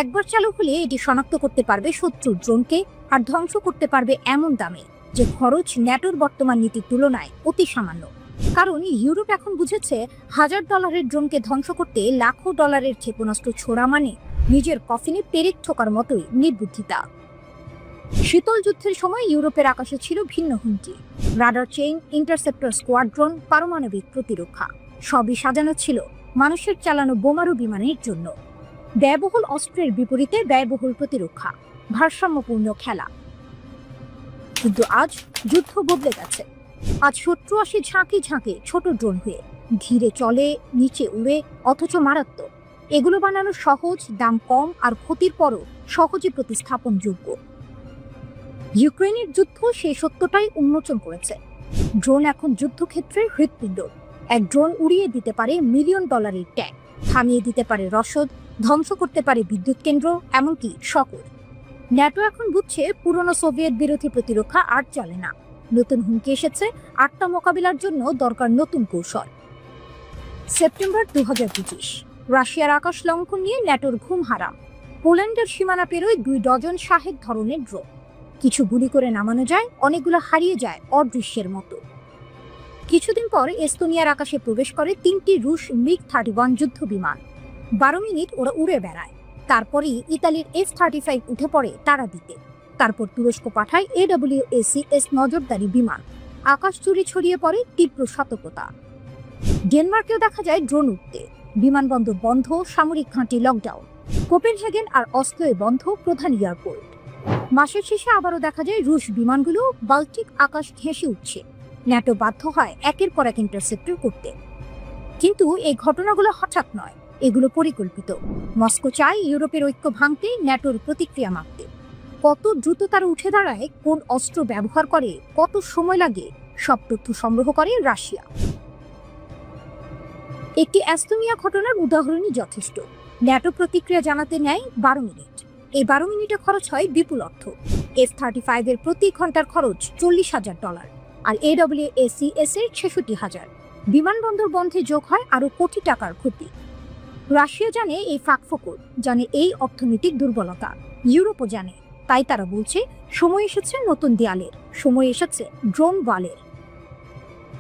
একবার চালু হলে এটি শনাক্ত করতে পারবে শত্রুর ড্রোনকে আর ধ্বংস করতে পারবে এমন দামে যে খরচ ন্যাটোর বর্তমান নীতির তুলনায় অতি সামান্য। কারণ ইউরোপ এখন বুঝেছে, $1000 ড্রোনকে ধ্বংস করতে লাখো ডলারের ক্ষেপণাস্ত্র ছোড়া মানে নিজের কফিনে পেরেক ঠোকার মতোই নির্বুদ্ধিতা। শীতল যুদ্ধের সময় ইউরোপের আকাশে ছিল ভিন্ন হুমকি। রাডার চেইন, ইন্টারসেপ্টর স্কোয়াড্রন, পারমাণবিক প্রতিরক্ষা সবই সাজানো ছিল মানুষের চালানো বোমারু বিমানের জন্য। ব্যয়বহুল অস্ত্রের বিপরীতে ব্যয়বহুল প্রতিরক্ষা, ভারসাম্যপূর্ণ খেলা। কিন্তু আজ যুদ্ধ বদলে গেছে। আজ শত্রু আসে ঝাঁকে ঝাঁকে ছোট ড্রোন হয়ে, ধীরে চলে, নিচে উড়ে, অথচ মারাত্মক। এগুলো বানানো সহজ, দাম কম আর ক্ষতির পরও সহজে প্রতিস্থাপনযোগ্য। ইউক্রেনের যুদ্ধ সেই সত্যটাই উন্মোচন করেছে। ড্রোন এখন যুদ্ধক্ষেত্রের হৃৎপিণ্ড। এক ড্রোন উড়িয়ে দিতে পারে $মিলিয়ন ট্যাঙ্ক, থামিয়ে দিতে পারে রসদ, ধ্বংস করতে পারে বিদ্যুৎ কেন্দ্র, এমনকি শহর। ন্যাটো এখন বুঝছে, পুরনো সোভিয়েত বিরোধী প্রতিরক্ষা আর চলে না। নতুন হুমকি এসেছে, আটটা মোকাবিলার জন্য দরকার নতুন কৌশল। সেপ্টেম্বর 2025, রাশিয়ার আকাশ লঙ্ঘন নিয়ে ন্যাটোর ঘুম হারাম। পোল্যান্ডের সীমানা পেরোয় 2 ডজন শাহেদ ধরনের ড্রোন। কিছু গুলি করে নামানো যায়, অনেকগুলো হারিয়ে যায় অদৃশ্যের মতো। কিছুদিন পর এস্তোনিয়ার আকাশে প্রবেশ করে 3টি রুশ MiG-31 যুদ্ধ বিমান। 12 মিনিট ওরা উড়ে বেড়ায়। তারপরেই ইতালির F-35 উঠে পড়ে তারা দিতে। তারপর তুরস্ক পাঠায় AWACS নজরদারি বিমান। আকাশ জুড়ে ছড়িয়ে পড়ে তীব্র সতর্কতা। ডেনমার্কেও দেখা যায় ড্রোন উঠতে। বিমানবন্দর বন্ধ, সামরিক ঘাঁটি লকডাউন। কোপেনহেগেন আর অস্লোয় বন্ধ প্রধান এয়ারপোর্ট। মাসের শেষে আবারও দেখা যায় রুশ বিমানগুলো বাল্টিক আকাশ ঘেঁষে উঠছে। ন্যাটো বাধ্য হয় একের পর এক ইন্টারসেপ্টর করতে। কিন্তু এই ঘটনাগুলো হঠাৎ নয়, এগুলো পরিকল্পিত। মস্কো চায় ইউরোপের ঐক্য ভাঙতে, ন্যাটোর প্রতিক্রিয়া মাপতে। কত দ্রুত তারা উঠে দাঁড়ায়, কোন অস্ত্র ব্যবহার করে, কত সময় লাগে, সব তথ্য সংগ্রহ করে রাশিয়া। একটি এস্তোনিয়া ঘটনার উদাহরণই যথেষ্ট। ন্যাটো প্রতিক্রিয়া জানাতে নেয় 12 মিনিট। এই 12 মিনিটে খরচ হয় বিপুল অর্থ। F-35 এর প্রতি ঘন্টার খরচ $40,000 আর AWACS এর 66,000। বিমানবন্দর বন্ধে যোগ হয় আরো কোটি টাকার ক্ষতি। রাশিয়া জানে এই ফাঁকফোকর, জানে এই অর্থনৈতিক দুর্বলতা। ইউরোপও জানে। তাই তারা বলছে, সময় এসেছে নতুন দেয়ালের, সময় এসেছে ড্রোন ওয়ালের।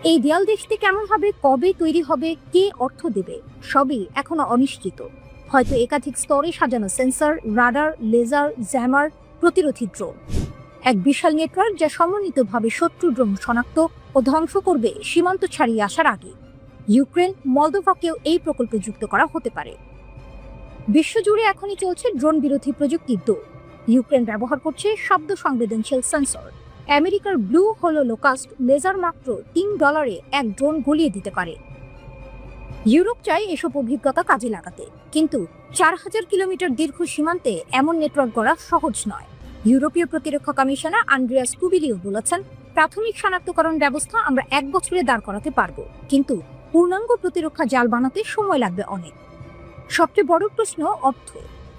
এই দেয়াল দেখতে কেমন হবে, কবে তৈরি হবে, কে অর্থ দেবে, সবই এখনো অনিশ্চিত। হয়তো একাধিক স্তরে সাজানো সেন্সর, রাডার, লেজার, জ্যামার, প্রতিরোধী ড্রোন। এক বিশাল নেটওয়ার্ক যা সমন্বিতভাবে শত্রু ড্রোন শনাক্ত ও ধ্বংস করবে সীমান্ত ছাড়িয়ে আসার আগে। ইউক্রেন, মলদোভাকেও এই প্রকল্পে যুক্ত করা হতে পারে। বিশ্বজুড়ে এখনই চলছে ড্রোন বিরোধী প্রযুক্তির দৌড়। ইউক্রেন ব্যবহার করছে শব্দ সংবেদনশীল সেন্সর। আমেরিকার ব্লু হোলোকাস্ট লেজার মাত্র $3 এক ড্রোন গলিয়ে দিতে পারে। ইউরোপ চায় এসব অভিজ্ঞতা কাজে লাগাতে, কিন্তু 4000 কিলোমিটার দীর্ঘ সীমান্তে এমন নেটওয়ার্ক গড়া সহজ নয়। ইউরোপীয় প্রতিরক্ষা কমিশনার আন্দ্রেয়াস কুবিলিও বলেছেন, প্রাথমিক শনাক্তকরণ ব্যবস্থা আমরা 1 বছরে দাঁড় করাতে পারবো, কিন্তু পূর্ণাঙ্গ প্রতিরক্ষা জাল বানাতে সময় লাগবে অনেক। সবচেয়ে বড় প্রশ্ন অর্থ।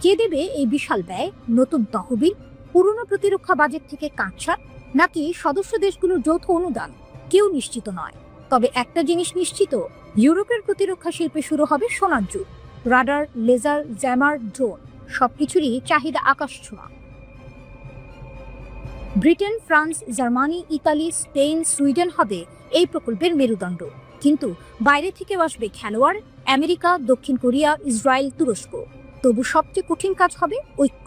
কে দেবে এই বিশাল ব্যয়? নতুন তহবিল, পুরনো প্রতিরক্ষা বাজেট থেকে কাটছাঁট, নাকি সদস্য দেশগুলোর যৌথ অনুদান? কেউ নিশ্চিত নয়। তবে একটা জিনিস নিশ্চিত, ইউরোপের প্রতিরক্ষা শিল্পে শুরু হবে সোনার যুগ। রাডার, লেজার, জ্যামার, ড্রোন সবকিছুরই চাহিদা আকাশ ছোঁয়া। Britain, France, Germany, Italy, Spain, Sweden হবে এই প্রকল্পের মেরুদণ্ড। কিন্তু বাইরে থেকে আসবে খেলোয়াড়, আমেরিকা, দক্ষিণ কোরিয়া, ইসরায়েল, তুরস্ক। তবু সবচেয়ে কঠিন কাজ হবে ঐক্য।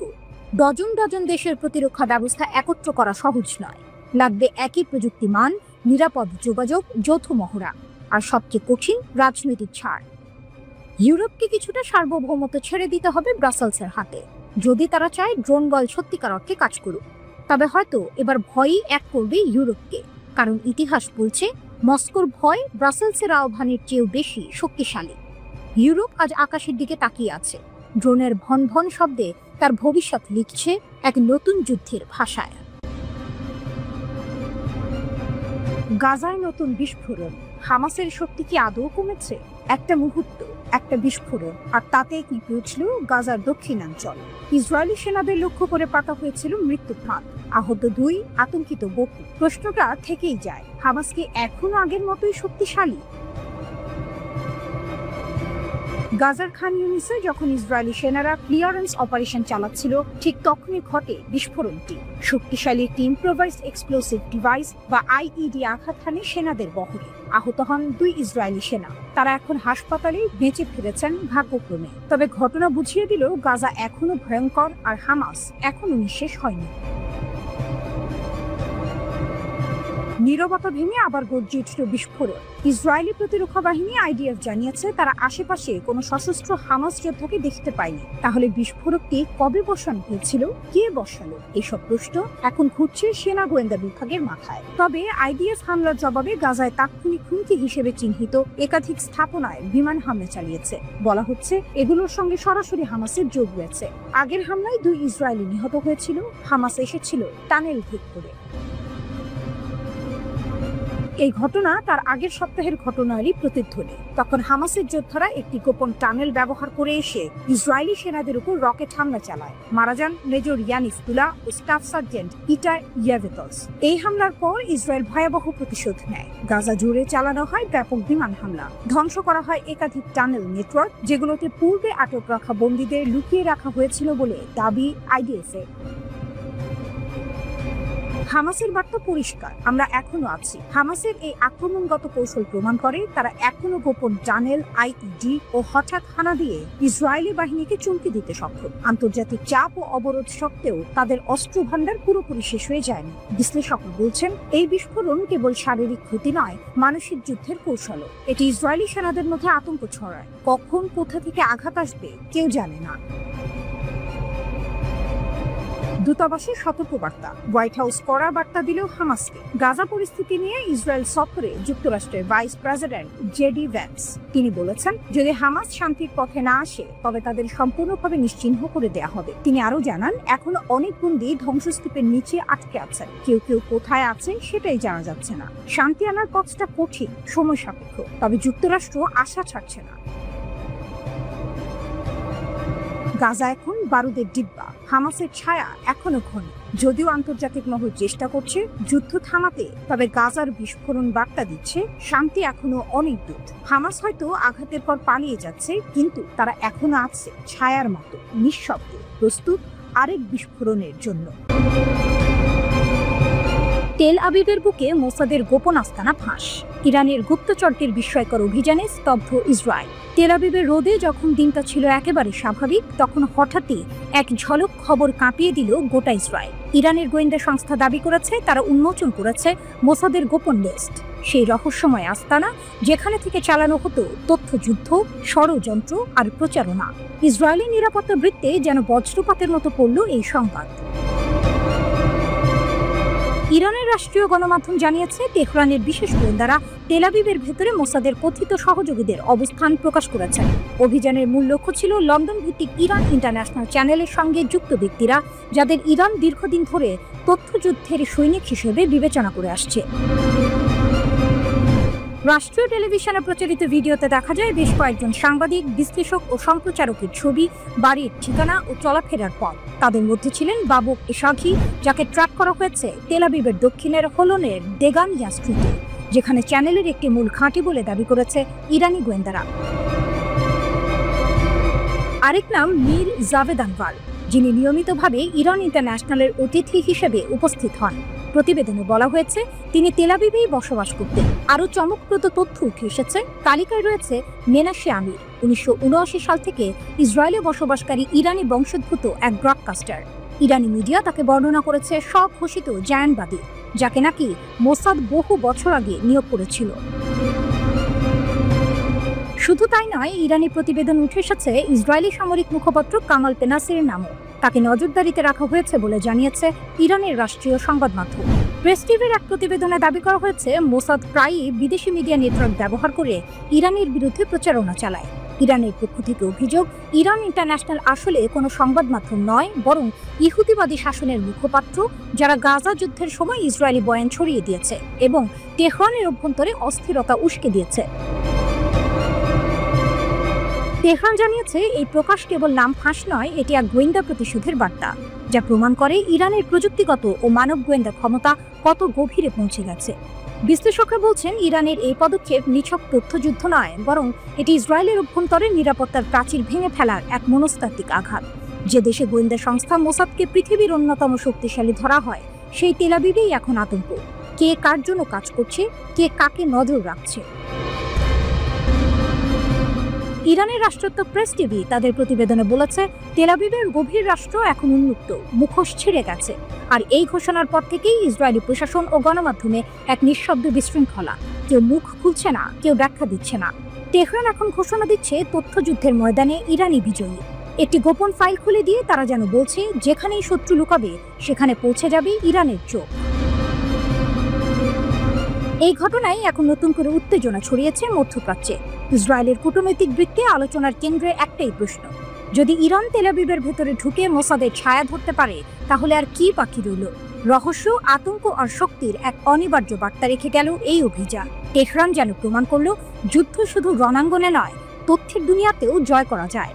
ডজন ডজন দেশের প্রতিরক্ষা ব্যবস্থা একত্র করা সহজ নয়। লাগবে একই প্রযুক্তি মান, নিরাপদ যোগাযোগ, যৌথ মহড়া, আর সবচেয়ে কঠিন রাজনৈতিক ছাড়। ইউরোপকে কিছুটা সার্বভৌমত্ব ছেড়ে দিতে হবে ব্রাসেলসের হাতে, যদি তারা চায় ড্রোন বল সত্যিকার অর্থে কাজ করুক। তবে হয়তো এবার ভয়ই এক করবে ইউরোপকে, কারণ ইতিহাস বলছে মস্কোর ভয় ব্রাসেলসের আহ্বানের চেয়েও বেশি শক্তিশালী। ইউরোপ আজ আকাশের দিকে তাকিয়ে আছে, ড্রোনের ভন ভন শব্দে তার ভবিষ্যৎ লিখছে এক নতুন যুদ্ধের ভাষায়। গাজায় নতুন বিস্ফোরণ। হামাসের শক্তি কি আদৌ কমেছে? একটা মুহূর্ত, একটা বিস্ফোরণ, আর তাতে কেঁপে উঠল গাজার দক্ষিণাঞ্চল। ইসরায়েলি সেনাদের লক্ষ্য করে পাতা হয়েছিল মৃত্যু ফাঁদ, আহত 2, আতঙ্কিত বহু। প্রশ্নটা থেকেই যায়, হামাস কি এখনো আগের মতোই শক্তিশালী? গাজার খান ইউনিসে যখন ইসরায়েলি সেনারা ক্লিয়ারেন্স অপারেশন চালাচ্ছিল, ঠিক তখনই ঘটে বিস্ফোরণটি। শক্তিশালী একটি ইম্প্রোভাইজড এক্সপ্লোসিভ ডিভাইস বা আইইডি আঘাত হানে সেনাদের বহরে। আহত হন 2 ইসরায়েলি সেনা। তারা এখন হাসপাতালে, বেঁচে ফিরেছেন ভাগ্যক্রমে। তবে ঘটনা বুঝিয়ে দিল গাজা এখনো ভয়ঙ্কর, আর হামাস এখনো নিঃশেষ হয়নি। নীরবতা ভেঙে আবার গর্জে উঠল বিস্ফোরণ। ইসরায়েলি প্রতিরক্ষা বাহিনী আইডিএফ জানিয়েছে তারা আশেপাশে কোনো সশস্ত্র হামাস যোদ্ধাকে দেখতে পায়নি। তাহলে বিস্ফোরকটি কবে বসানো হয়েছিল, কে বসালো, এসব প্রশ্ন এখন ঘুরছে সেনা গোয়েন্দা বিভাগের মাথায়। তবে আইডিএফ হামলার জবাবে গাজায় তাৎক্ষণিক হুমকি হিসেবে চিহ্নিত একাধিক স্থাপনায় বিমান হামলা চালিয়েছে। বলা হচ্ছে এগুলোর সঙ্গে সরাসরি হামাসের যোগ রয়েছে। আগের হামলায় 2 ইসরায়েলি নিহত হয়েছিল। হামাস এসেছিল টানেল ভেদ করে। এই ঘটনা তার আগের সপ্তাহের ঘটনারই প্রতিধ্বনি। তখন হামাসের যোদ্ধারা একটি গোপন টানেল ব্যবহার করে এসে ইসরায়েলি সেনাদের উপর রকেট হামলা চালায়। মারা যান মেজর ইয়ানিফ তুলা ও স্টাফ সার্জেন্ট ইটা ইয়াভেতস। এই হামলার পর ইসরায়েল ভয়াবহ প্রতিশোধ নেয়। গাজা জুড়ে চালানো হয় ব্যাপক বিমান হামলা। ধ্বংস করা হয় একাধিক টানেল নেটওয়ার্ক, যেগুলোতে পূর্বে আটক রাখা বন্দীদের লুকিয়ে রাখা হয়েছিল বলে দাবি আইডিএফ-এর। হামাসের বার্তা পরিষ্কার, আমরা এখনো আছি। হামাসের এই আক্রমণগত কৌশল প্রমাণ করে তারা এখনো গোপন টানেল, আইইডি ও হঠাৎ হানা দিয়ে ইসরায়েলি বাহিনীকে চমকে দিতে সক্ষম। আন্তর্জাতিক চাপ ও অবরোধ সত্ত্বেও তাদের অস্ত্র ভান্ডার পুরোপুরি শেষ হয়ে যায়নি। বিশ্লেষকরা বলছেন এই বিস্ফোরণ কেবল শারীরিক ক্ষতি নয়, মানসিক যুদ্ধের কৌশলও। এটি ইসরায়েলি সেনাদের মধ্যে আতঙ্ক ছড়ায়। কখন কোথা থেকে আঘাত আসবে কেউ জানে না। দূতাবাসের সতর্কবার্তা, হোয়াইট হাউস কড়া বার্তা দিলেও হামাসকে। গাজা পরিস্থিতি নিয়ে ইসরায়েল সফরে যুক্তরাষ্ট্রের ভাইস প্রেসিডেন্ট জেডি ভ্যান্স। তিনি বলেছেন যদি হামাস শান্তির পথে না আসে তবে তাদের সম্পূর্ণভাবে নিশ্চিহ্ন করে দেয়া হবে। তিনি আরো জানান এখনো অনেক বন্দী ধ্বংসস্তূপের নিচে আটকে আছেন। কেউ কেউ কোথায় আছে সেটাই জানা যাচ্ছে না। শান্তি আনার পথটা কঠিন, সময় সাপেক্ষ, তবে যুক্তরাষ্ট্র আশা ছাড়ছে না। গাজা এখন বারুদের ডিব্বা, হামাসের ছায়া এখনো ঘন। যদিও আন্তর্জাতিক মহল চেষ্টা করছে যুদ্ধ থামাতে, তবে গাজার বিস্ফোরণ বার্তা দিচ্ছে শান্তি এখনো অনেক দূর। হামাস হয়তো আঘাতের পর পালিয়ে যাচ্ছে, কিন্তু তারা এখনো আছে ছায়ার মতো, নিঃশব্দে, প্রস্তুত আরেক বিস্ফোরণের জন্য। তেল আবিবের বুকে মোসাদের গোপন আস্তানা ফাঁস। ইরানের গুপ্তচরদের বিস্ময়কর অভিযানে স্তব্ধ ইসরায়েল। তেল আবিবের রোদে যখন দিনটা ছিল একেবারে স্বাভাবিক, তখন হঠাৎই এক ঝলক খবর কাঁপিয়ে দিল গোটা ইসরায়েল। ইরানের গোয়েন্দা সংস্থা দাবি করেছে তারা উন্মোচন করেছে মোসাদের গোপন লিস্ট, সেই রহস্যময় আস্তানা যেখানে থেকে চালানো হতো তথ্যযুদ্ধ, ষড়যন্ত্র আর প্রচারণা। ইসরায়েলি নিরাপত্তা বৃত্তে যেন বজ্রপাতের মতো পড়ল এই সংবাদ। ইরানের রাষ্ট্রীয় গণমাধ্যম জানিয়েছে তেহরানের বিশেষ গোয়েন্দারা তেল আবিবের ভেতরে মোসাদের কথিত সহযোগীদের অবস্থান প্রকাশ করেছেন। অভিযানের মূল লক্ষ্য ছিল লন্ডন ভিত্তিক ইরান ইন্টারন্যাশনাল চ্যানেলের সঙ্গে যুক্ত ব্যক্তিরা, যাদের ইরান দীর্ঘদিন ধরে তথ্যযুদ্ধের সৈনিক হিসেবে বিবেচনা করে আসছে। রাষ্ট্রীয় টেলিভিশনে প্রচারিত ভিডিওতে দেখা যায় বেশ কয়েকজন সাংবাদিক, বিশ্লেষক ও সম্প্রচারকের ছবি, বাড়ির ঠিকানা ও চলাফেরার পথ। তাদের মধ্যে ছিলেন বাবুক এশাঘি, যাকে ট্র্যাক করা হয়েছে তেল আবিবের দক্ষিণের হোলনের দেগানিয়া স্ট্রিটে, যেখানে চ্যানেলের একটি মূল ঘাঁটি বলে দাবি করেছে ইরানি গোয়েন্দারা। আরেক নাম মীর জাভেদ আনভার, যিনি নিয়মিতভাবে ইরান ইন্টারন্যাশনালের অতিথি হিসেবে উপস্থিত হন। প্রতিবেদনে বলা হয়েছে তিনি তেল আবিবেই বসবাস করতেন। আরও চমকপ্রদ তথ্য উঠে এসেছে। তালিকায় রয়েছে মেনাশে আমির, 1979 সাল থেকে ইসরায়েলে বসবাসকারী ইরানি বংশোদ্ভূত এক ব্রডকাস্টার। ইরানি মিডিয়া তাকে বর্ণনা করেছে স্বঘোষিত জায়ানবাদী, যাকে নাকি মোসাদ বহু বছর আগে নিয়োগ করেছিল। শুধু তাই নয়, ইরানি প্রতিবেদন উঠে এসেছে ইসরায়েলি সামরিক মুখপাত্র কামাল পেনাসিরের নামও। তাকে নজরদারিতে রাখা হয়েছে বলে জানিয়েছে ইরানের রাষ্ট্রীয় সংবাদ মাধ্যম। প্রেস টিভির এক প্রতিবেদনে দাবি করা হয়েছে মোসাদ প্রায়ই বিদেশি মিডিয়া নেটওয়ার্ক ব্যবহার করে ইরানের বিরুদ্ধে প্রচারণা চালায়। ইরানের পক্ষ থেকে অভিযোগ, ইরান ইন্টারন্যাশনাল আসলে কোনো সংবাদ মাধ্যম নয়, বরং ইহুদিবাদী শাসনের মুখপাত্র, যারা গাজা যুদ্ধের সময় ইসরায়েলি বয়ান ছড়িয়ে দিয়েছে এবং তেহরানের অভ্যন্তরে অস্থিরতা উস্কে দিয়েছে। তেহরান জানিয়েছে এই প্রকাশ কেবল নাম ফাঁস নয়, এটি এক গোয়েন্দা প্রতিশোধের বার্তা, যা প্রমাণ করে ইরানের প্রযুক্তিগত ও মানব গোয়েন্দা ক্ষমতা কত গভীরে পৌঁছে গেছে। বিশ্লেষকরা বলছেন, ইরানের এই পদক্ষেপ নিছক তথ্যযুদ্ধ নয়, বরং এটি ইসরায়েলের অভ্যন্তরে নিরাপত্তার প্রাচীর ভেঙে ফেলার এক মনস্তাত্ত্বিক আঘাত। যে দেশে গোয়েন্দা সংস্থা মোসাদকে পৃথিবীর অন্যতম শক্তিশালী ধরা হয়, সেই তেল আবিবেই এখন আতঙ্ক। কে কার জন্য কাজ করছে, কে কাকে নজর রাখছে। ইরানের রাষ্ট্রত্ব প্রেস টিভি তাদের প্রতিবেদনে বলেছে, তেল আবিবের গভীর রাষ্ট্র এখন উন্মুক্ত, মুখোশ ছিঁড়ে গেছে। আর এই ঘোষণার পর থেকেই ইসরায়েলি প্রশাসন ও গণমাধ্যমে এক নিঃশব্দ বিশৃঙ্খলা। কেউ মুখ খুলছে না, কেউ ব্যাখ্যা দিচ্ছে না। তেহরান এখন ঘোষণা দিচ্ছে তথ্যযুদ্ধের ময়দানে ইরানি বিজয়ী। একটি গোপন ফাইল খুলে দিয়ে তারা যেন বলছে, যেখানেই শত্রু লুকাবে সেখানে পৌঁছে যাবে ইরানের চোখ। এই ঘটনায় এখন নতুন করে উত্তেজনা ছড়িয়েছে মধ্যপ্রাচ্যে। ইসরায়েলের কূটনৈতিক বৃত্তে আলোচনার কেন্দ্রে একটাই প্রশ্ন, যদি ইরান তেল আবিবের ভেতরে ঢুকে মোসাদের ছায়া ধরতে পারে, তাহলে আর কি বাকি রইল? রহস্য, আতঙ্ক আর শক্তির এক অনিবার্য বার্তা রেখে গেল এই অভিযান। তেহরান যেন প্রমাণ করল, যুদ্ধ শুধু রণাঙ্গনে নয়, তথ্যের দুনিয়াতেও জয় করা যায়।